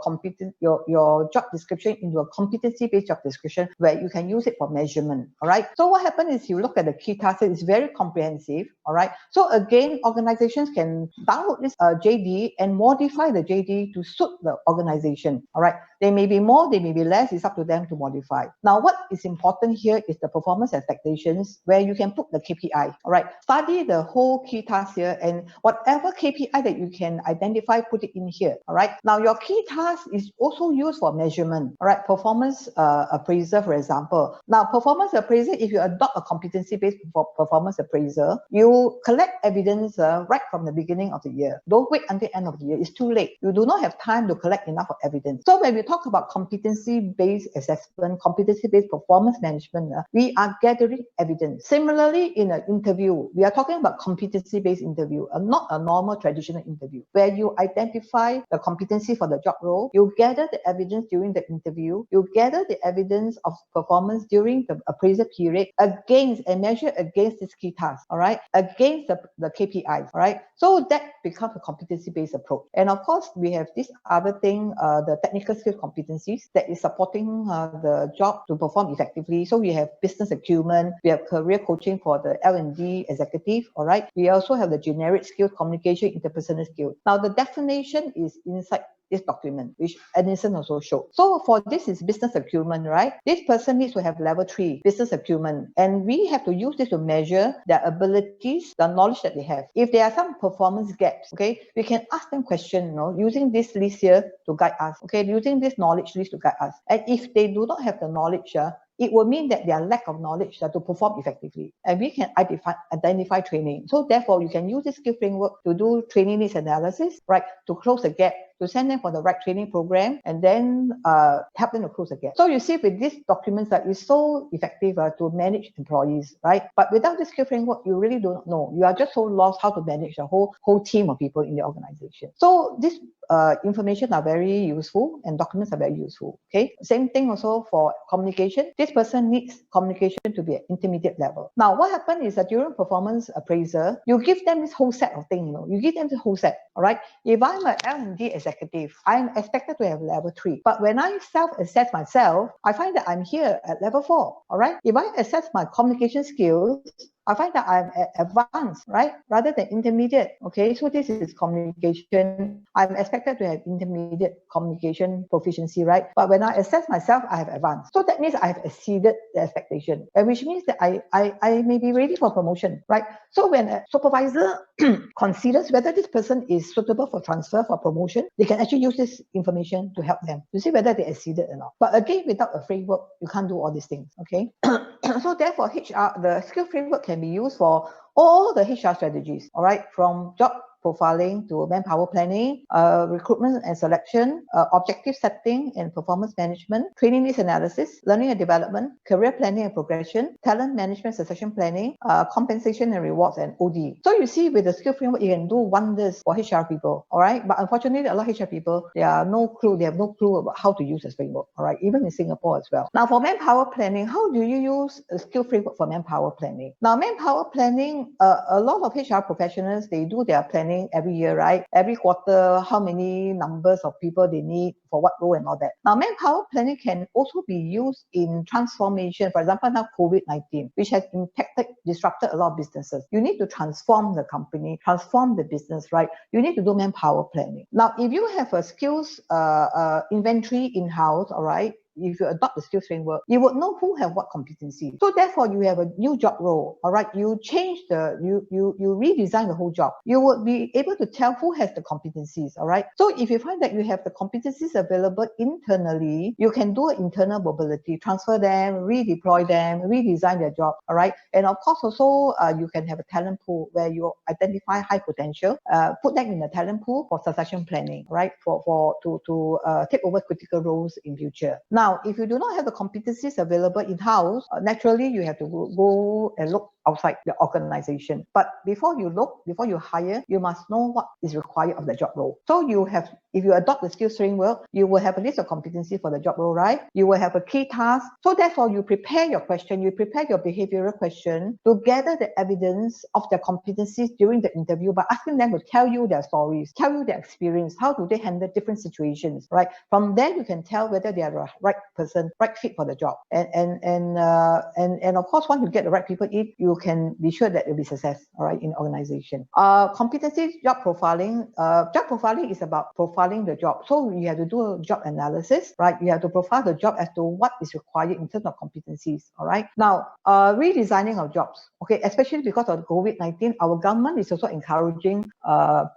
job description into a competency-based job description where you can use it for measurement? All right. So what happens is you look at the key tasks. It's very comprehensive. All right. So again, organizations can download this JD and modify the JD to suit the organization. All right. They may be more, they may be less. It's up to them to modify. Now, what is important here is the performance expectations, where you can put the KPI. All right. Study the whole key task here, and whatever KPI that you can identify, put it in here. All right. Now, your key task is also used for measurement. All right. Performance appraiser, for example. Now, performance appraiser, if you adopt a competency-based performance appraiser, you collect evidence right from the beginning of the year. Don't wait until end of the year. It's too late. You do not have time to collect enough of evidence. So when we talk about competency-based assessment, competency-based performance management, we are gathering evidence. Similarly, in an interview, we are talking about competency-based interview, not a normal traditional interview, where you identify the competency for the job role, you gather the evidence during the interview, you gather the evidence of performance during the appraisal period against and measure against this key task, all right, against the KPIs, all right. So that becomes a competency-based approach. And of course, we have this other thing, the technical skill competencies that is supporting the job to perform effectively. So we have business acumen, we have career coaching for the L&D executive, all right. We also have the generic skills, communication, interpersonal skills. Now, the definition is inside this document, which Anderson also showed. So for this is business acumen, right? This person needs to have level 3 business acumen, and we have to use this to measure their abilities, the knowledge that they have. If there are some performance gaps, okay, we can ask them questions, using this list here to guide us, okay, using this knowledge list to guide us. And if they do not have the knowledge, it will mean that their lack of knowledge to perform effectively. And we can identify training. So therefore, you can use this skill framework to do training needs analysis, right, to close the gap, to send them for the right training program, and then help them to close the gap. So you see, with these documents that is so effective to manage employees, right? But without this skill framework, you really don't know. You are just so lost how to manage a whole team of people in the organization. So this information are very useful, and documents are very useful. Okay. Same thing also for communication. This person needs communication to be at intermediate level. Now, what happened is that during performance appraisal, you give them this whole set of things. You give them the whole set. All right. If I'm an L&D executive, I'm expected to have level 3. But when I self-assess myself, I find that I'm here at level 4. All right. If I assess my communication skills, I find that I'm advanced, right? Rather than intermediate. Okay, so this is communication. I'm expected to have intermediate communication proficiency, right? But when I assess myself, I have advanced. So that means I have exceeded the expectation, which means that I may be ready for promotion, right? So when a supervisor considers whether this person is suitable for transfer for promotion, they can actually use this information to help them to see whether they exceeded or not. But again, without a framework, you can't do all these things, okay? So therefore, the skill framework can be used for all the HR strategies, all right, from job profiling to manpower planning, recruitment and selection, objective setting and performance management, training needs analysis, learning and development, career planning and progression, talent management, succession planning, compensation and rewards, and OD. So you see, with the skill framework, you can do wonders for HR people, all right? But unfortunately, a lot of HR people, they have no clue about how to use this framework, all right? Even in Singapore as well. Now, for manpower planning, how do you use a skill framework for manpower planning? Now, manpower planning, a lot of HR professionals, they do their planning every year, right? Every quarter, how many numbers of people they need for what role and all that. Now, manpower planning can also be used in transformation. For example, now COVID-19, which has disrupted a lot of businesses. You need to transform the company, transform the business, right? You need to do manpower planning. Now, if you have a skills inventory in-house, all right, if you adopt the skills framework, you would know who have what competency. So therefore, you have a new job role. All right, you redesign the whole job. You would be able to tell who has the competencies. All right. So if you find that you have the competencies available internally, you can do internal mobility, transfer them, redeploy them, redesign their job. All right. And of course, also you can have a talent pool where you identify high potential, put them in the talent pool for succession planning, right? To take over critical roles in future. Now, if you do not have the competencies available in-house, naturally you have to go and look outside the organization. But before you hire, you must know what is required of the job role. So if you adopt the skills framework, you will have a list of competency for the job role, right? You will have a key task. So therefore, you prepare your question, you prepare your behavioral question to gather the evidence of their competencies during the interview by asking them to tell you their stories, tell you their experience, how do they handle different situations, right? From there, you can tell whether they are the right person, right fit for the job. And of course, once you get the right people in, you can be sure that it will be success, all right, in the organization. Competency job profiling. Job profiling is about profiling the job. So you have to do a job analysis, right? You have to profile the job as to what is required in terms of competencies, all right? Now, redesigning of jobs, okay, especially because of COVID-19, our government is also encouraging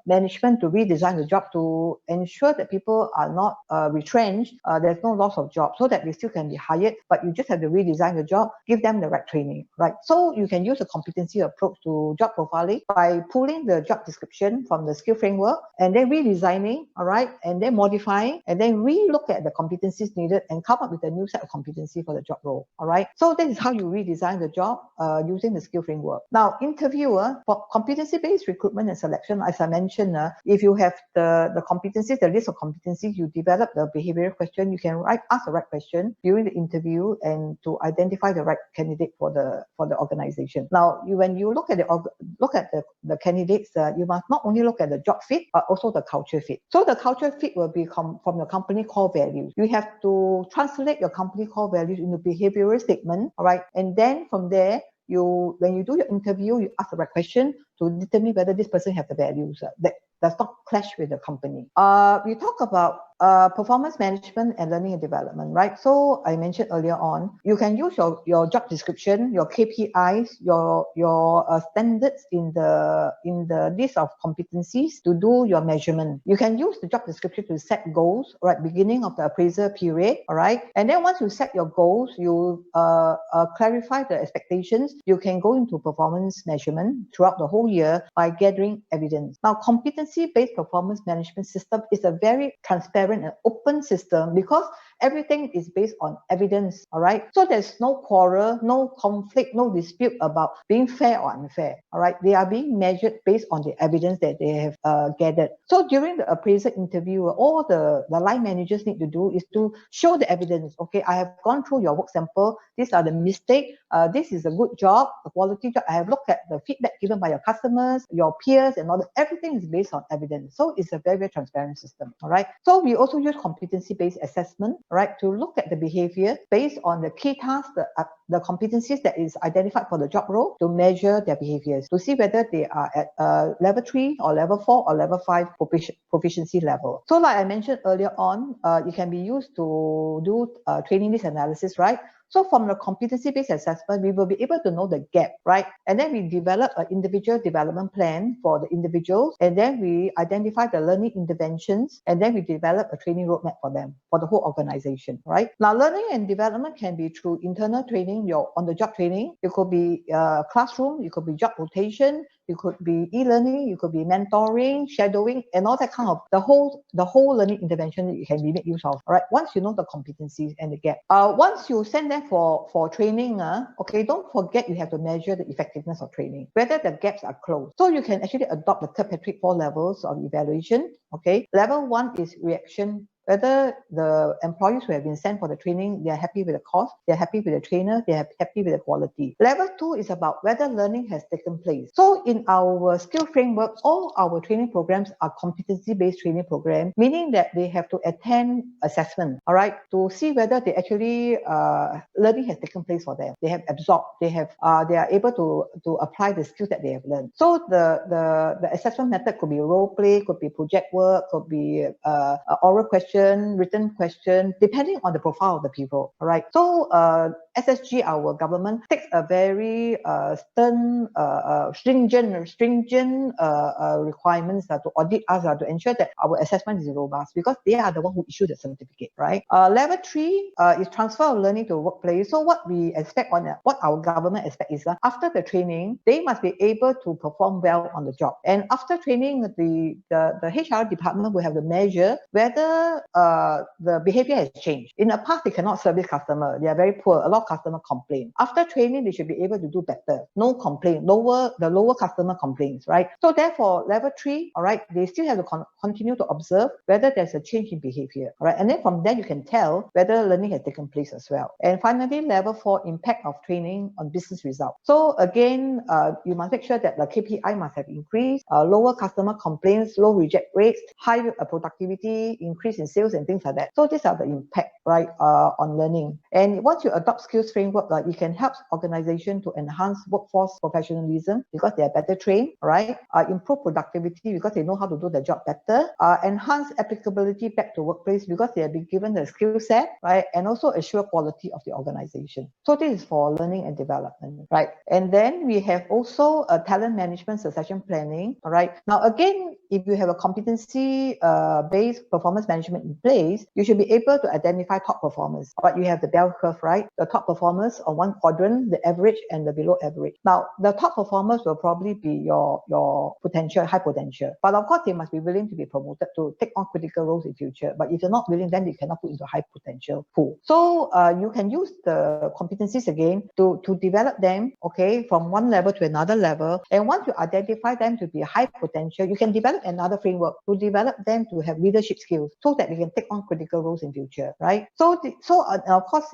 management to redesign the job to ensure that people are not retrenched, there's no loss of job, so that they still can be hired, but you just have to redesign the job, give them the right training, right? So you can use a competency approach to job profiling by pulling the job description from the skill framework and then redesigning, all right, and then modifying and then re-look at the competencies needed and come up with a new set of competency for the job role, all right? So this is how you redesign the job using the skill framework. Now, interviewer, for competency-based recruitment and selection, as I mentioned, if you have the competencies, the list of competencies, you develop the behavioral question, you can ask the right question during the interview and to identify the right candidate for the organization. Now, when you look at the candidates, you must not only look at the job fit, but also the culture fit. So the culture fit will be from your company core values. You have to translate your company core values into behavioral statement, all right? And then from there, when you do your interview, you ask the right question to determine whether this person has the values that does not clash with the company. We talk about performance management and learning and development, right? So I mentioned earlier on, you can use your job description, your KPIs, your standards in the list of competencies to do your measurement. You can use the job description to set goals, right? Beginning of the appraisal period, all right? And then once you set your goals, you clarify the expectations, you can go into performance measurement throughout the whole year by gathering evidence. Now, competency-based performance management system is a very transparent and open system because everything is based on evidence, all right? So there's no quarrel, no conflict, no dispute about being fair or unfair, all right? They are being measured based on the evidence that they have gathered. So during the appraisal interview, all the line managers need to do is to show the evidence. Okay, I have gone through your work sample. These are the mistakes. This is a good job, a quality job. I have looked at the feedback given by your customers, your peers, and all that. Everything is based on evidence. So it's a very, very transparent system, all right? So we also use competency-based assessment, right, to look at the behavior based on the key tasks, the competencies that is identified for the job role, to measure their behaviors, to see whether they are at level 3 or level 4 or level 5 proficiency level. So like I mentioned earlier on, it can be used to do training list analysis, right? So from the competency-based assessment, we will be able to know the gap, right? And then we develop an individual development plan for the individuals, and then we identify the learning interventions, and then we develop a training roadmap for them, for the whole organization, right? Now, learning and development can be through internal training, your on-the-job training. It could be classroom, it could be job rotation, it could be e-learning, it could be mentoring, shadowing, and all that kind of the whole learning intervention that you can be made use of. All right, once you know the competencies and the gap. Once you send them for training, okay, don't forget you have to measure the effectiveness of training, whether the gaps are closed. So you can actually adopt the Kirkpatrick 4 levels of evaluation. Okay, level 1 is reaction. Whether the employees who have been sent for the training, they are happy with the cost, they are happy with the trainer, they are happy with the quality. Level 2 is about whether learning has taken place. So in our skill framework, all our training programs are competency-based training programs, meaning that they have to attend assessment, all right, to see whether they actually learning has taken place for them. They have absorbed, they are able to apply the skills that they have learned. So the assessment method could be role play, could be project work, could be oral question, question, written question, depending on the profile of the people. All right. So SSG, our government, takes a very stringent requirements to audit us to ensure that our assessment is robust, because they are the one who issue the certificate, right? Level 3 is transfer of learning to workplace. So what we expect what our government expects is after the training, they must be able to perform well on the job. And after training, the HR department will have to measure whether the behavior has changed. In the past, they cannot service customer. They are very poor. A lot of customer complain. After training, they should be able to do better. No complaint. Lower customer complaints, right? So therefore, level 3, all right, they still have to continue to observe whether there's a change in behavior, all right? And then from there, you can tell whether learning has taken place as well. And finally, level 4, impact of training on business results. So again, you must make sure that the KPI must have increased, lower customer complaints, low reject rates, high productivity, increase in sales and things like that. So these are the impact, right, on learning. And once you adopt skills framework, it can help organization to enhance workforce professionalism because they are better trained, right? Improve productivity because they know how to do their job better, enhance applicability back to workplace because they have been given the skill set, right? And also assure quality of the organization. So this is for learning and development, right? And then we have also a talent management succession planning, all right? Now again, if you have a competency-based performance management in place, you should be able to identify top performers. But you have the bell curve, right? The top performers on one quadrant, the average and the below average. Now, the top performers will probably be your potential, high potential. But of course, they must be willing to be promoted to take on critical roles in future. But if you're not willing, then you cannot put into high potential pool. So you can use the competencies again to develop them, okay, from one level to another level. And once you identify them to be high potential, you can develop another framework to develop them to have leadership skills so that they can take on critical roles in future, right? So of course,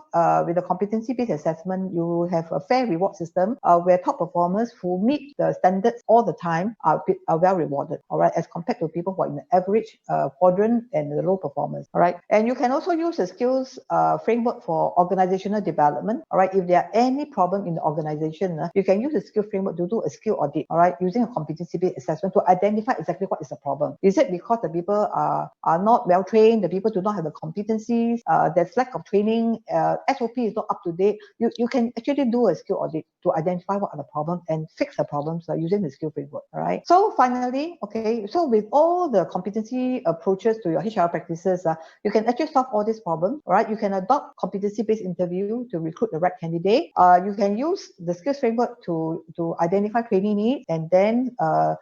with the competency-based assessment, you have a fair reward system where top performers who meet the standards all the time are well rewarded, all right, as compared to people who are in the average quadrant and the low performers, all right? And you can also use the skills framework for organizational development, all right? If there are any problem in the organization, you can use the skill framework to do a skill audit, all right, using a competency-based assessment to identify exactly what is the problem. Is it because the people are not well trained, the people do not have the competencies, there's lack of training, SOP is not up to date? You can actually do a skill audit to identify what are the problems and fix the problems using the skill framework, all right? So finally, okay, so with all the competency approaches to your HR practices, you can actually solve all these problems, all right? You can adopt competency-based interview to recruit the right candidate. You can use the skills framework to identify training needs and then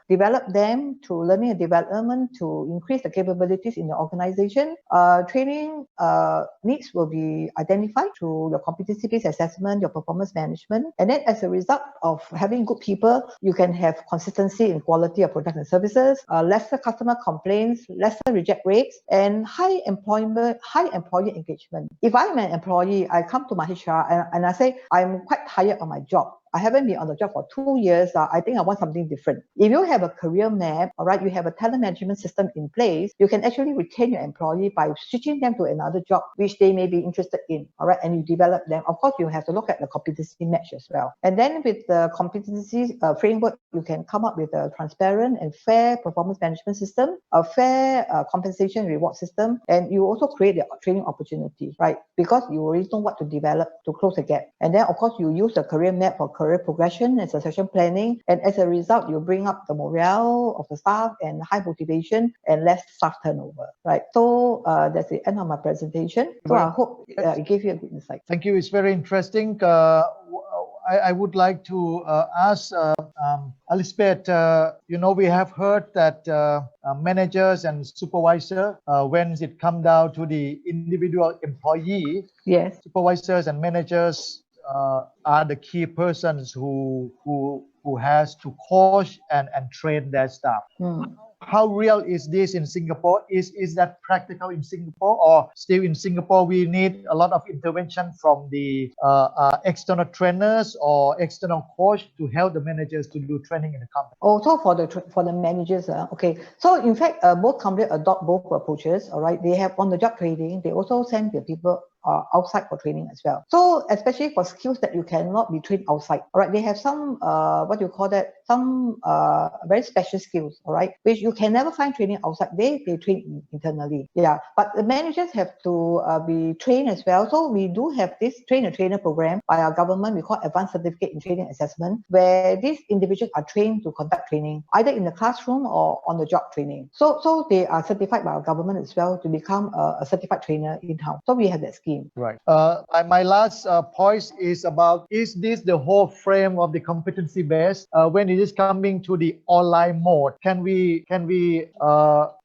develop them through learning and development to increase the capabilities in the organization. Training needs will be identified through your competency-based assessment, your performance management. And then as a result of having good people, you can have consistency in quality of products and services, lesser customer complaints, lesser reject rates, and high employee engagement. If I'm an employee, I come to my HR and I say, I'm quite tired of my job. I haven't been on the job for 2 years. I think I want something different. If you have a career map, all right, you have a talent management system in place, you can actually retain your employee by switching them to another job, which they may be interested in, all right, and you develop them. Of course, you have to look at the competency match as well. And then with the competency framework, you can come up with a transparent and fair performance management system, a fair compensation reward system, and you also create the training opportunity, right? Because you already know what to develop to close the gap. And then, of course, you use the career map for career progression and succession planning, and as a result you bring up the morale of the staff and high motivation and less staff turnover, right? So that's the end of my presentation. So I hope it gave you a good insight. Thank you. It's very interesting. I would like to ask Elizabeth, we have heard that managers and supervisors, when it comes down to the individual employee, yes, supervisors and managers are the key persons who has to coach and train their staff. How real is this in Singapore? Is that practical in Singapore, or still in Singapore we need a lot of intervention from the external trainers or external coach to help the managers to do training in the company? Also for the managers, okay. So in fact, both companies adopt both approaches. All right, they have on-the-job training. They also send their people outside for training as well. So especially for skills that you cannot be trained outside. All right, they have some some very special skills, all right, which you can never find training outside. They train internally. Yeah, but the managers have to be trained as well. So we do have this trainer program by our government. We call Advanced Certificate in Training Assessment, where these individuals are trained to conduct training either in the classroom or on the job training. So they are certified by our government as well to become a certified trainer in-house. So we have that scheme. Right. My last point is about, is this the whole frame of the competency based? When it is coming to the online mode, can we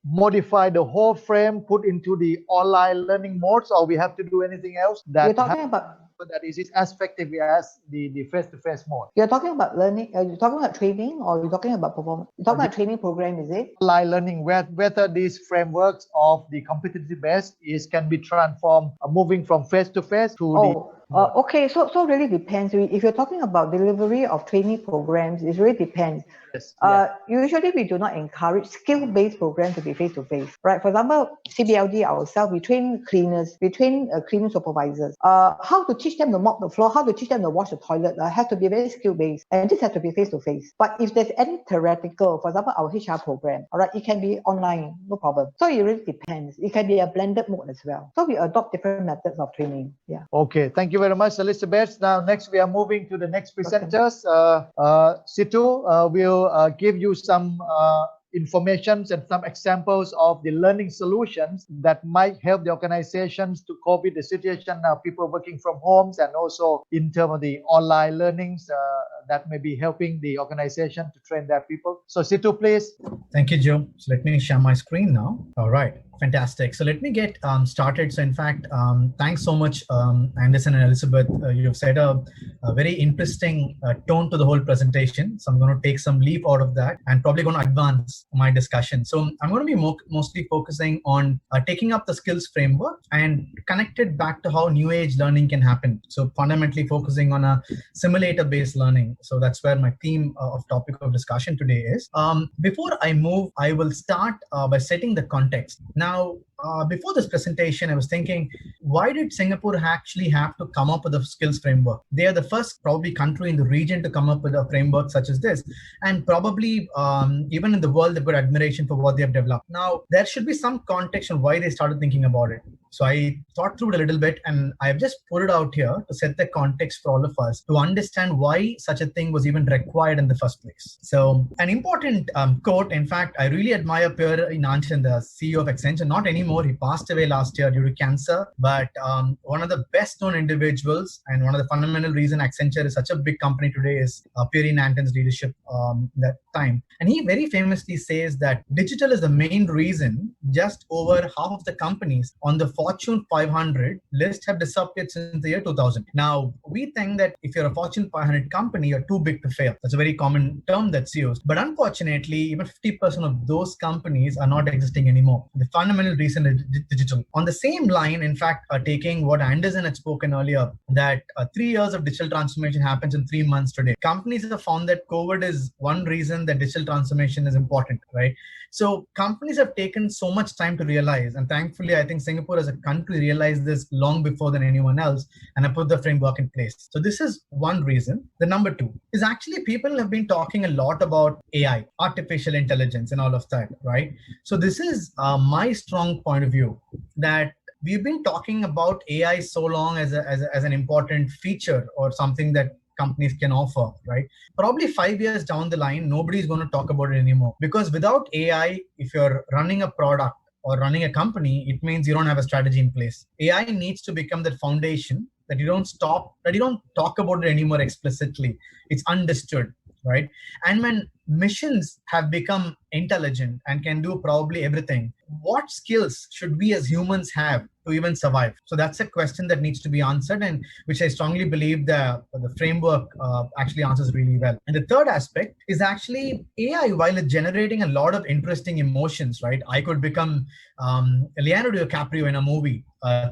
modify the whole frame, put into the online learning modes, or we have to do anything else You're talking about that is as effective as the face-to-face mode? You're talking about learning, you're talking about training, or you're talking about performance? You're talking about training program, is it? Online learning, whether these frameworks of the competency-based can be transformed, moving from face-to-face to okay, so really depends. If you're talking about delivery of training programs, it really depends. Yes. Usually we do not encourage skill-based programs to be face-to-face, right? For example, CBLD ourselves, we train cleaners, we train cleaning supervisors. How to teach them to mop the floor, how to teach them to wash the toilet, has to be very skill-based, and this has to be face-to-face. But if there's any theoretical, for example, our HR program, all right, it can be online, no problem. So it really depends. It can be a blended mode as well. So we adopt different methods of training. Yeah. Okay, thank you very much, Elizabeth. Now, next we are moving to the next presenters. Sethu will give you some information and some examples of the learning solutions that might help the organizations to cope with the situation of people working from homes, and also in terms of the online learnings that may be helping the organization to train their people. So Sethu, please. Thank you, Joe. So let me share my screen now. All right. Fantastic. So let me get started. So in fact, thanks so much, Anderson and Elizabeth. You've set a very interesting tone to the whole presentation. So I'm going to take some leap out of that and probably going to advance my discussion. So I'm going to be mostly focusing on taking up the skills framework and connect it back to how new age learning can happen. So fundamentally focusing on a simulator-based learning. So that's where my theme of topic of discussion today is. Before I move, I will start by setting the context. Now, before this presentation, I was thinking, why did Singapore actually have to come up with a skills framework? They are the first probably country in the region to come up with a framework such as this. And probably even in the world, they've got admiration for what they have developed. Now, there should be some context on why they started thinking about it. So I thought through it a little bit, and I've just put it out here to set the context for all of us to understand why such a thing was even required in the first place. So an important quote, in fact, I really admire Pierre Nanchen, the CEO of Accenture, not anymore. He passed away last year due to cancer, but one of the best known individuals and one of the fundamental reason Accenture is such a big company today is Pierre Nanchen's leadership that time. And he very famously says that digital is the main reason just over half of the companies on the Fortune 500 list have disappeared since the year 2000. Now, we think that if you're a Fortune 500 company, you're too big to fail. That's a very common term that's used. But unfortunately, even 50% of those companies are not existing anymore. The fundamental reason is digital. On the same line, in fact, taking what Anderson had spoken earlier, that 3 years of digital transformation happens in 3 months today. Companies have found that COVID is one reason that digital transformation is important, right? So companies have taken so much time to realize, and thankfully, I think Singapore as a country realized this long before than anyone else, and I put the framework in place. So this is one reason. The number two is actually people have been talking a lot about AI, artificial intelligence, and all of that, right? So this is my strong point of view, that we've been talking about AI so long as an important feature or something that companies can offer, right? Probably 5 years down the line, nobody's going to talk about it anymore, because without AI, if you're running a product or running a company, it means you don't have a strategy in place. AI needs to become that foundation that you don't talk about it anymore explicitly. It's understood, right? And when missions have become intelligent and can do probably everything, what skills should we as humans have to even survive? So that's a question that needs to be answered, and which I strongly believe the framework actually answers really well. And the third aspect is actually AI, while it's generating a lot of interesting emotions, right? I could become Leonardo DiCaprio in a movie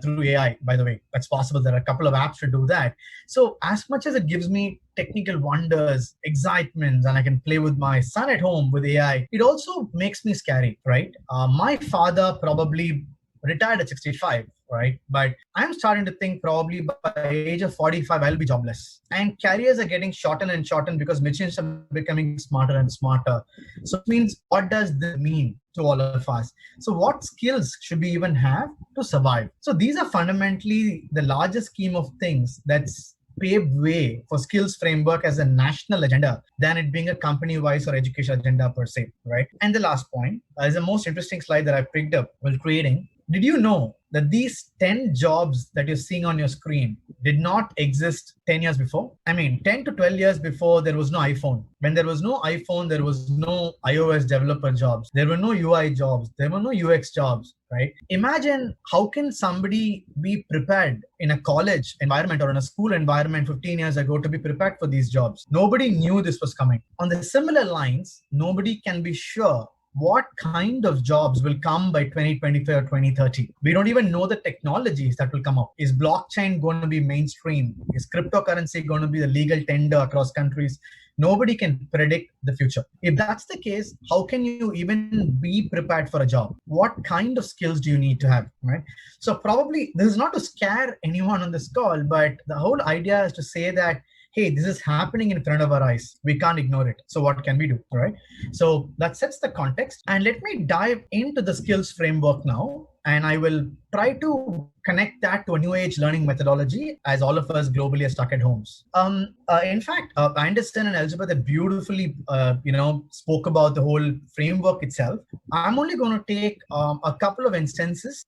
through AI, by the way. That's possible. There are a couple of apps to do that. So as much as it gives me technical wonders, excitements, and I can play with my son at home with AI, it also makes me scary, right? My father probably retired at 65, right? But I'm starting to think probably by age of 45, I'll be jobless. And careers are getting shortened and shortened because machines are becoming smarter and smarter. So it means, what does this mean to all of us? So what skills should we even have to survive? So these are fundamentally the largest scheme of things that's paved way for skills framework as a national agenda than it being a company-wise or education agenda per se, right? And the last point is the most interesting slide that I picked up while creating. Did you know that these 10 jobs that you're seeing on your screen did not exist 10 years before? I mean, 10 to 12 years before, there was no iPhone. When there was no iPhone, there was no iOS developer jobs. There were no UI jobs. There were no UX jobs, right? Imagine how can somebody be prepared in a college environment or in a school environment 15 years ago to be prepared for these jobs. Nobody knew this was coming. On the similar lines, nobody can be sure what kind of jobs will come by 2025 or 2030. We don't even know the technologies that will come up. Is blockchain going to be mainstream? Is cryptocurrency going to be the legal tender across countries? Nobody can predict the future. If that's the case, how can you even be prepared for a job? What kind of skills do you need to have, right? So probably this is not to scare anyone on this call, but the whole idea is to say that, hey, this is happening in front of our eyes. We can't ignore it. So what can we do, right? So that sets the context. And let me dive into the skills framework now. And I will try to connect that to a new age learning methodology as all of us globally are stuck at homes. In fact, Anderson and Elizabeth have beautifully, spoke about the whole framework itself. I'm only going to take a couple of instances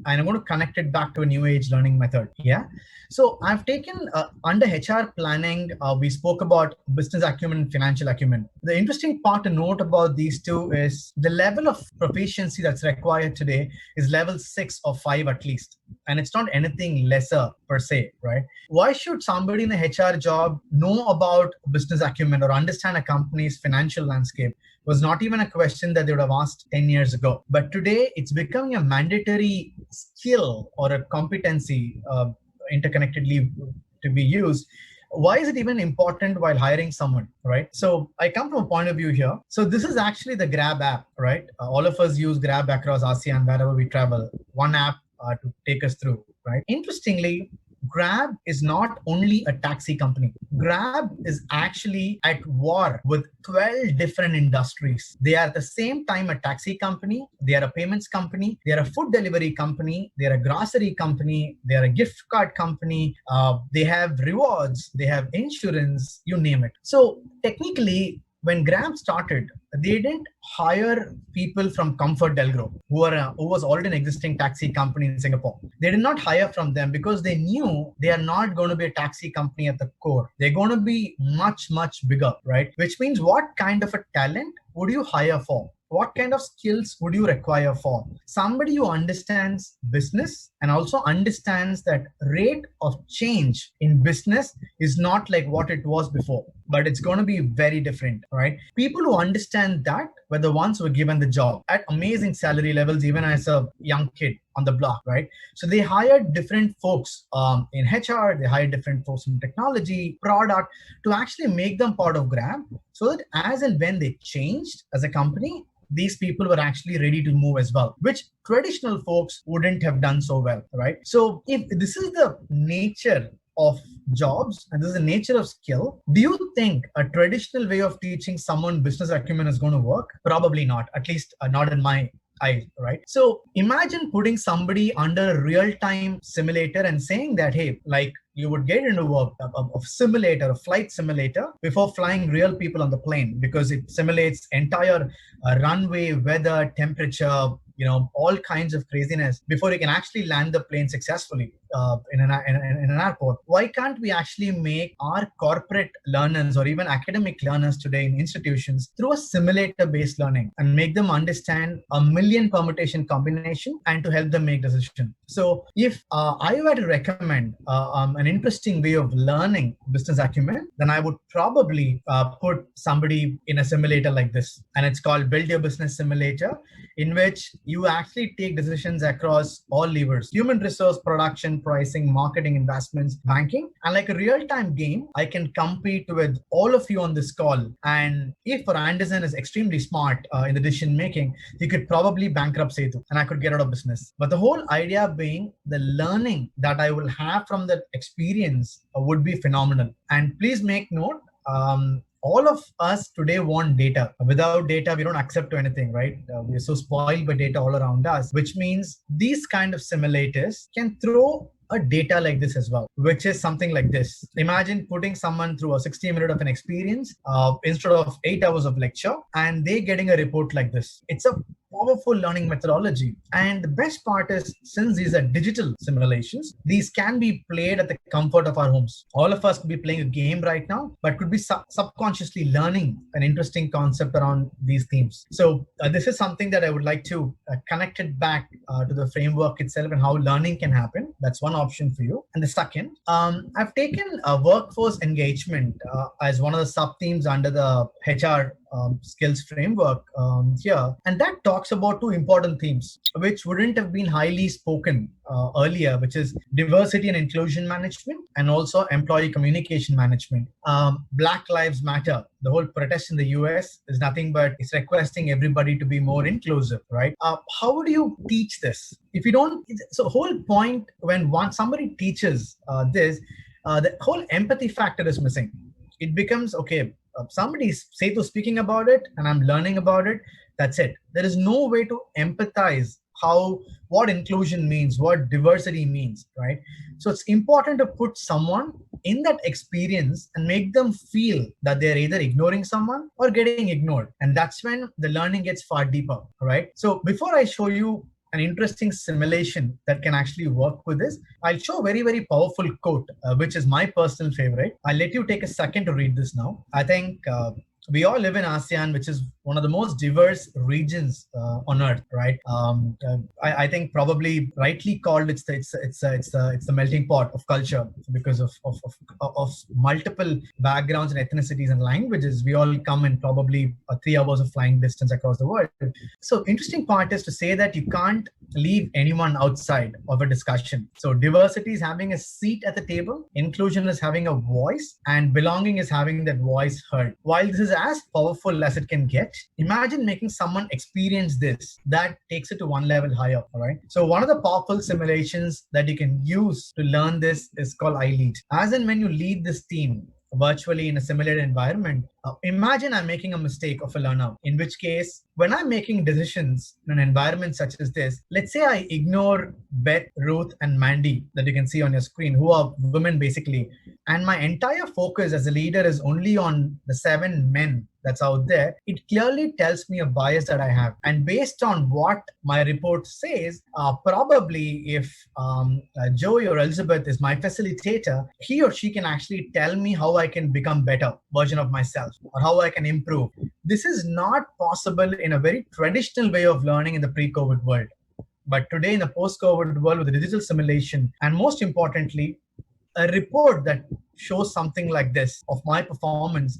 and I'm going to connect it back to a new age learning method. Yeah. So I've taken under HR planning, we spoke about business acumen and financial acumen. The interesting part to note about these two is the level of proficiency that's required today is level 6 or 5 at least. And it's not anything lesser per se, right? Why should somebody in a HR job know about business acumen or understand a company's financial landscape? Was not even a question that they would have asked 10 years ago. But today it's becoming a mandatory skill or a competency interconnectedly to be used. Why is it even important while hiring someone, right? So I come from a point of view here. So this is actually the Grab app, right? All of us use Grab across ASEAN wherever we travel. One app to take us through, right? Interestingly, Grab is not only a taxi company. Grab is actually at war with 12 different industries. They are at the same time a taxi company, they are a payments company, they are a food delivery company, they are a grocery company, they are a gift card company, they have rewards, they have insurance, you name it. So technically, when Grab started, they didn't hire people from Comfort Delgro, who was already an existing taxi company in Singapore. They did not hire from them because they knew they are not going to be a taxi company at the core. They're going to be much, much bigger, right? Which means what kind of a talent would you hire for? What kind of skills would you require for? Somebody who understands business and also understands that rate of change in business is not like what it was before, but it's going to be very different, right? People who understand that were the ones who were given the job at amazing salary levels, even as a young kid on the block, right? So they hired different folks in HR, they hired different folks in technology, product, to actually make them part of Grab, so that as and when they changed as a company, these people were actually ready to move as well, which traditional folks wouldn't have done so well, right? So if this is the nature of jobs and this is the nature of skill, do you think a traditional way of teaching someone business acumen is going to work? Probably not, at least not in my eyes, right? So imagine putting somebody under a real-time simulator and saying that, hey, like you would get into a simulator, a flight simulator, before flying real people on the plane, because it simulates entire runway, weather, temperature, all kinds of craziness before you can actually land the plane successfully in an airport. Why can't we actually make our corporate learners or even academic learners today in institutions through a simulator-based learning and make them understand a million permutation combination and to help them make decisions? So if I were to recommend an interesting way of learning business acumen, then I would probably put somebody in a simulator like this. And it's called Build Your Business Simulator, in which you actually take decisions across all levers: human resource, production, procurement, pricing, marketing, investments, banking. And like a real-time game, I can compete with all of you on this call. And if Anderson is extremely smart in the decision making, he could probably bankrupt Sethu and I could get out of business. But the whole idea being the learning that I will have from that experience would be phenomenal. And please make note, all of us today want data. Without data, we don't accept to anything, right? We're so spoiled by data all around us, which means these kind of simulators can throw a data like this as well, which is something like this. Imagine putting someone through a 60-minute of an experience instead of 8 hours of lecture, and they getting a report like this. It's a powerful learning methodology. And the best part is, since these are digital simulations, these can be played at the comfort of our homes. All of us could be playing a game right now, but could be subconsciously learning an interesting concept around these themes. So this is something that I would like to connect it back to the framework itself and how learning can happen. That's one option for you. And the second, I've taken workforce engagement as one of the sub-themes under the HR skills framework here, and that talks about two important themes which wouldn't have been highly spoken earlier, which is diversity and inclusion management and also employee communication management. Black Lives Matter, the whole protest in the US is nothing but it's requesting everybody to be more inclusive, right? How would you teach this if you don't? So the whole point when somebody teaches this, the whole empathy factor is missing. It becomes, okay, somebody's Sethu speaking about it and I'm learning about it. That's it. There is no way to empathize what inclusion means, what diversity means, right? So it's important to put someone in that experience and make them feel that they're either ignoring someone or getting ignored. And that's when the learning gets far deeper, right? So before I show you an interesting simulation that can actually work with this, I'll show a very, very powerful quote, which is my personal favorite. I'll let you take a second to read this now. I think we all live in ASEAN, which is one of the most diverse regions on earth, right? I think probably rightly called it's the melting pot of culture because of multiple backgrounds and ethnicities and languages. We all come in probably 3 hours of flying distance across the world. So interesting part is to say that you can't leave anyone outside of a discussion. So diversity is having a seat at the table, inclusion is having a voice, and belonging is having that voice heard. While this is as powerful as it can get, imagine making someone experience this. That takes it to one level higher, all right? So one of the powerful simulations that you can use to learn this is called iLead. As in when you lead this team virtually in a simulated environment, imagine I'm making a mistake of a learner, in which case, when I'm making decisions in an environment such as this, let's say I ignore Beth, Ruth, and Mandy that you can see on your screen, who are women basically, and my entire focus as a leader is only on the 7 men that's out there, it clearly tells me a bias that I have. And based on what my report says, probably if Joey or Elizabeth is my facilitator, he or she can actually tell me how I can become better version of myself or how I can improve. This is not possible in a very traditional way of learning in the pre-COVID world. But today in the post-COVID world with the digital simulation, and most importantly, a report that shows something like this of my performance,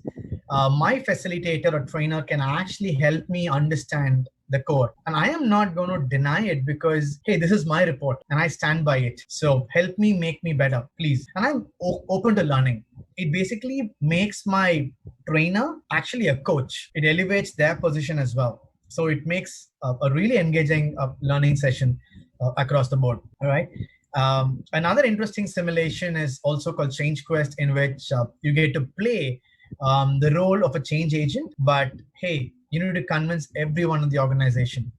my facilitator or trainer can actually help me understand the core. And I am not going to deny it because, hey, this is my report and I stand by it. So help me make me better, please. And I'm open to learning. It basically makes my trainer actually a coach. It elevates their position as well. So it makes a really engaging learning session across the board, all right? Another interesting simulation is also called Change Quest, in which you get to play the role of a change agent, but hey, you need to convince everyone in the organization.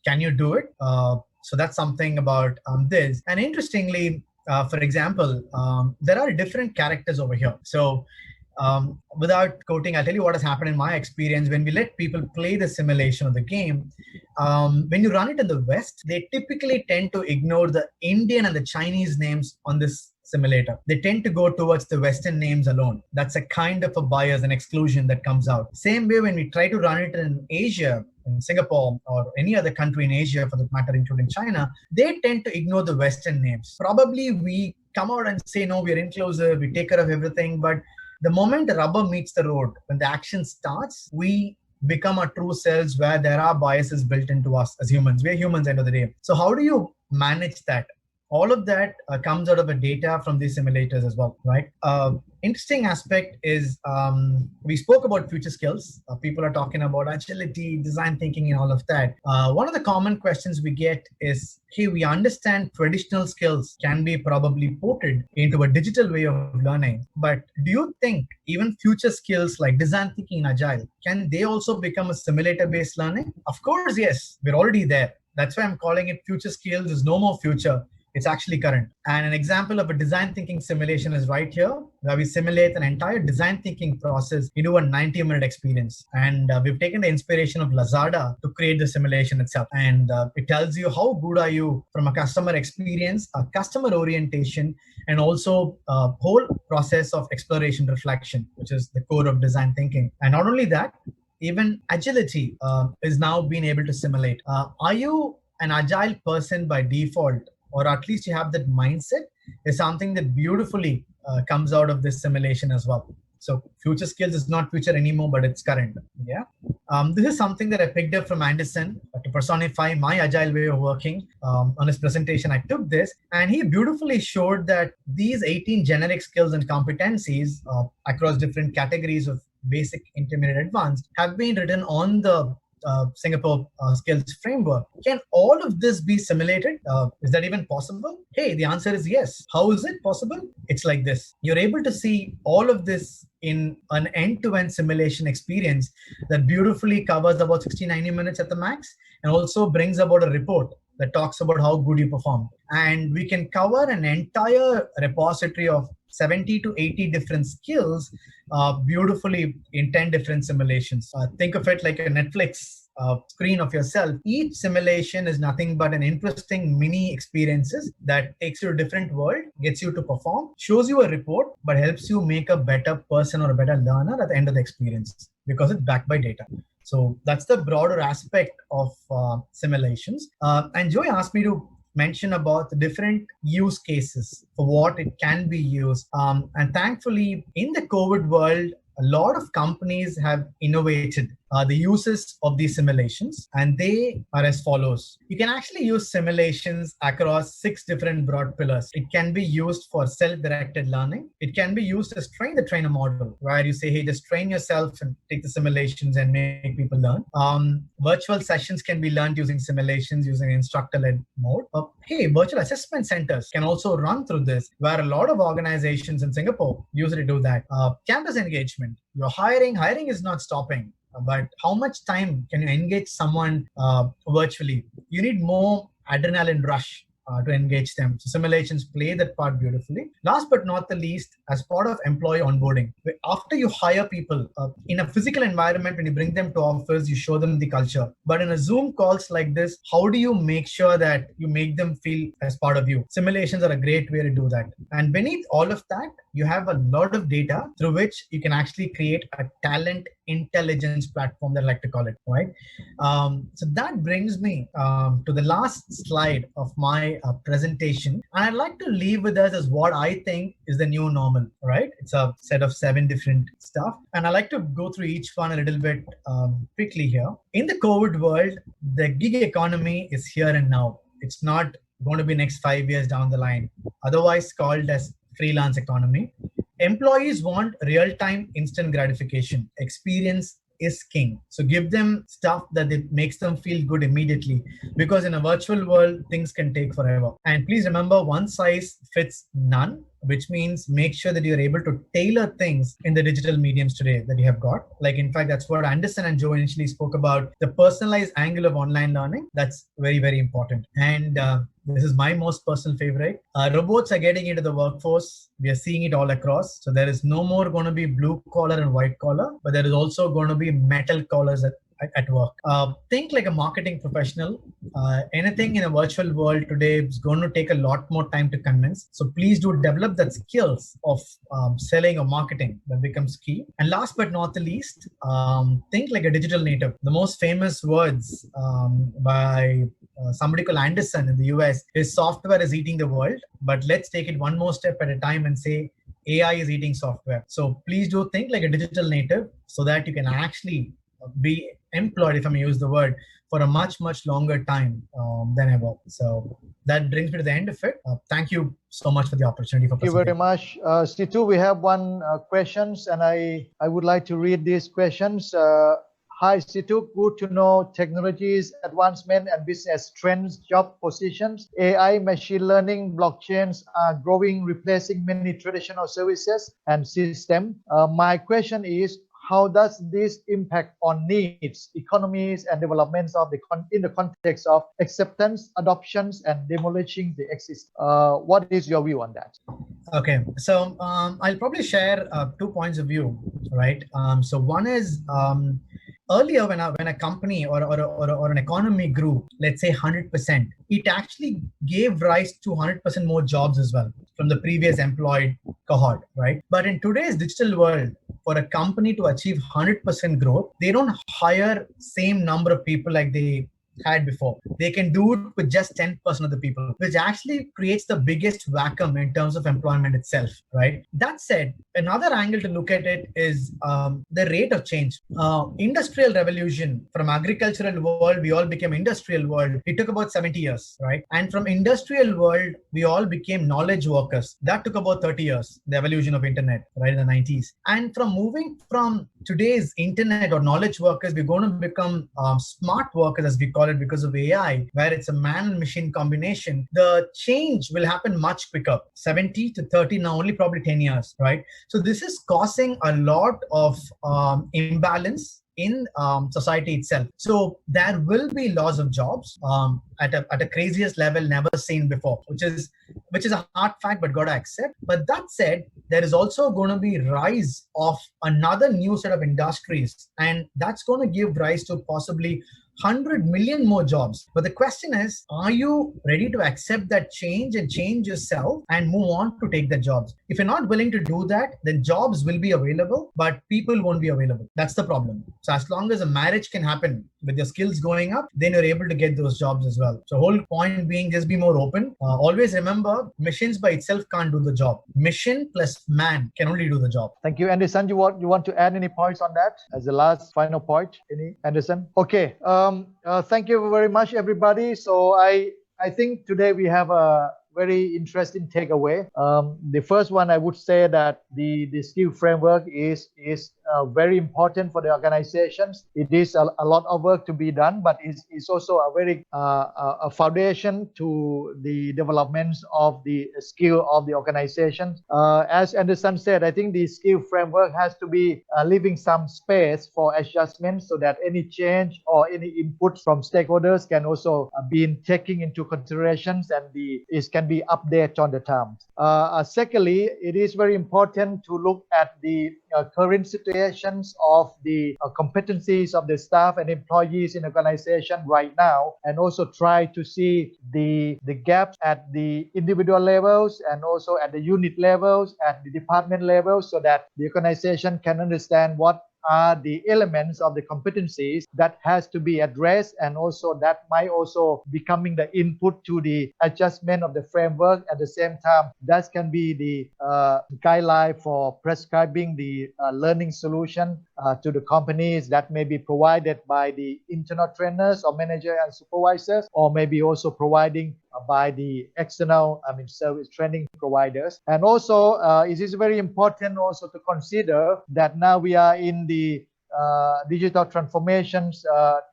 Can you do it? So that's something about this. And interestingly, for example, there are different characters over here. So without quoting, I'll tell you what has happened in my experience. When we let people play the simulation of the game, when you run it in the West, they typically tend to ignore the Indian and the Chinese names on this simulator. They tend to go towards the Western names alone. That's a kind of a bias and exclusion that comes out. Same way when we try to run it in Asia, in Singapore or any other country in Asia for that matter, including China, they tend to ignore the Western names. Probably we come out and say, no, we're inclusive, we take care of everything. But the moment the rubber meets the road, when the action starts, we become our true selves where there are biases built into us as humans. We're humans end of the day. So how do you manage that? all of that comes out of the data from these simulators as well, right? Interesting aspect is we spoke about future skills. People are talking about agility, design thinking, and all of that. One of the common questions we get is, hey, we understand traditional skills can be probably ported into a digital way of learning, but do you think even future skills like design thinking and agile, can they also become a simulator-based learning? Of course, yes, we're already there. That's why I'm calling it future skills. There's no more future. It's actually current. And an example of a design thinking simulation is right here, where we simulate an entire design thinking process into a 90-minute experience. And we've taken the inspiration of Lazada to create the simulation itself. And it tells you how good are you from a customer experience, a customer orientation, and also a whole process of exploration reflection, which is the core of design thinking. And not only that, even agility is now being able to simulate. Are you an agile person by default, or at least you have that mindset, is something that beautifully comes out of this simulation as well. So future skills is not future anymore, but it's current. Yeah. This is something that I picked up from Anderson to personify my agile way of working. On his presentation, I took this, and he beautifully showed that these 18 generic skills and competencies across different categories of basic, intermediate, advanced have been written on the Singapore skills framework. Can all of this be simulated? Is that even possible? Hey, the answer is yes. How is it possible? It's like this. You're able to see all of this in an end-to-end simulation experience that beautifully covers about 60-90 minutes at the max, and also brings about a report that talks about how good you perform. And we can cover an entire repository of 70 to 80 different skills beautifully in 10 different simulations. Think of it like a Netflix screen of yourself. Each simulation is nothing but an interesting mini experiences that takes you to a different world, gets you to perform, shows you a report, but helps you make a better person or a better learner at the end of the experience, because it's backed by data. So that's the broader aspect of simulations. And Joy asked me to mention about the different use cases for what it can be used. And thankfully, in the COVID world, a lot of companies have innovated the uses of these simulations, and they are as follows. You can actually use simulations across 6 different broad pillars. It can be used for self-directed learning. It can be used as train the trainer model, where you say, hey, just train yourself and take the simulations and make people learn. Virtual sessions can be learned using simulations, using instructor-led mode. Hey, virtual assessment centers can also run through this, where a lot of organizations in Singapore usually do that. Campus engagement. Your hiring is not stopping. But how much time can you engage someone virtually? You need more adrenaline rush to engage them. So simulations play that part beautifully. Last but not the least, as part of employee onboarding, after you hire people in a physical environment, when you bring them to office, you show them the culture. But in a Zoom calls like this, how do you make sure that you make them feel as part of you? Simulations are a great way to do that. And beneath all of that, you have a lot of data through which you can actually create a talent intelligence platform, that I like to call it, right? So that brings me to the last slide of my presentation. And I'd like to leave with us as what I think is the new normal, right? It's a set of 7 different stuff. And I like to go through each one a little bit quickly here. In the COVID world, the gig economy is here and now. It's not going to be next 5 years down the line, otherwise called as freelance economy. Employees want real-time instant gratification. Experience is king. So give them stuff that makes them feel good immediately, because in a virtual world, things can take forever. And please remember, one size fits none, which means make sure that you're able to tailor things in the digital mediums today that you have got. Like, in fact, that's what Anderson and Joe initially spoke about, the personalized angle of online learning. That's very, very important. And this is my most personal favorite. Robots are getting into the workforce. We are seeing it all across. So there is no more going to be blue collar and white collar, but there is also going to be metal collars at work. Think like a marketing professional. Anything in a virtual world today is going to take a lot more time to convince. So please do develop that skills of selling or marketing. That becomes key. And last but not the least, think like a digital native. The most famous words by somebody called Anderson in the US is software is eating the world. But let's take it one more step at a time and say AI is eating software. So please do think like a digital native so that you can actually be employed, if I may use the word, for a much, much longer time than ever. So that brings me to the end of it. Thank you so much for the opportunity for Thank you very much. Sethu, we have one questions, and I would like to read these questions. Hi, Sethu. Good to know technologies, advancement, and business trends, job positions. AI, machine learning, blockchains are growing, replacing many traditional services and systems. My question is, how does this impact on needs, economies, and developments of in the context of acceptance, adoptions, and demolishing the existing? What is your view on that? Okay, so I'll probably share 2 points of view, right? So one is earlier when a company or an economy grew, let's say 100%, it actually gave rise to 100% more jobs as well from the previous employed cohort, right? But in today's digital world, for a company to achieve 100% growth, they don't hire same number of people like they had before. They can do it with just 10% of the people, which actually creates the biggest vacuum in terms of employment itself, right? That said, another angle to look at it is the rate of change. Industrial revolution, from agricultural world, we all became industrial world. It took about 70 years, right? And from industrial world, we all became knowledge workers. That took about 30 years, the evolution of internet, right, in the 90s. And from moving from today's internet or knowledge workers, we're going to become smart workers, as we call it, because of AI, where it's a man and machine combination. The change will happen much quicker. 70 to 30 now, only probably 10 years, right? So this is causing a lot of imbalance in society itself. So there will be loss of jobs at a craziest level never seen before, which is a hard fact, but got to accept. But that said, there is also going to be rise of another new set of industries, and that's going to give rise to possibly 100 million more jobs. But the question is, are you ready to accept that change and change yourself and move on to take the jobs? If you're not willing to do that, then jobs will be available, but people won't be available. That's the problem. So as long as a marriage can happen with your skills going up, then you're able to get those jobs as well. So whole point being, just be more open. Always remember, machines by itself can't do the job. Mission plus man can only do the job. Thank you. Anderson, you want to add any points on that as the last final point? Any, Anderson? Okay. Thank you very much, everybody. So I think today we have a very interesting takeaway. The first one, I would say that the skill framework is very important for the organizations. It is a lot of work to be done, but it's also a very a foundation to the developments of the skill of the organization. As Anderson said, I think the skill framework has to be leaving some space for adjustment so that any change or any input from stakeholders can also be taken into considerations, and it can be updated on the time. Secondly, it is very important to look at the current situations of the competencies of the staff and employees in the organization right now, and also try to see the gaps at the individual levels and also at the unit levels, at the department levels, so that the organization can understand what are the elements of the competencies that has to be addressed, and also that might also becoming the input to the adjustment of the framework. At the same time, that can be the guideline for prescribing the learning solution to the companies that may be provided by the internal trainers or manager and supervisors, or maybe also providing by the external service training providers. And also it is very important also to consider that now we are in the digital transformations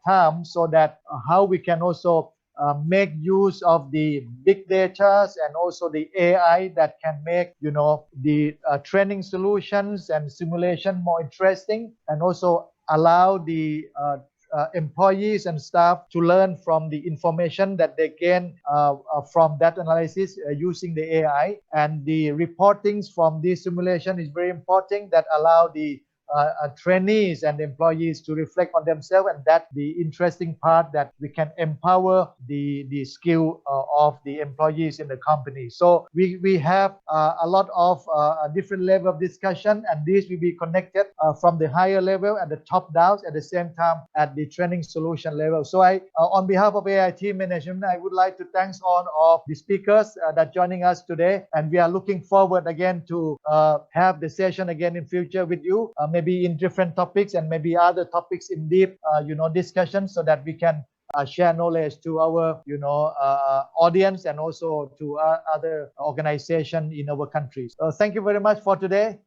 time, so that how we can also make use of the big data and also the AI that can make the training solutions and simulation more interesting, and also allow the employees and staff to learn from the information that they gain from that analysis using the AI. And the reportings from this simulation is very important, that allow the trainees and employees to reflect on themselves, and that the interesting part that we can empower the skill of the employees in the company. So we have a lot of different level of discussion, and this will be connected from the higher level at the top down, at the same time at the training solution level. So I on behalf of AI team management, I would like to thank all of the speakers that joining us today, and we are looking forward again to have the session again in future with you, maybe in different topics and maybe other topics in deep discussion, so that we can share knowledge to our, audience and also to other organizations in our countries. Thank you very much for today.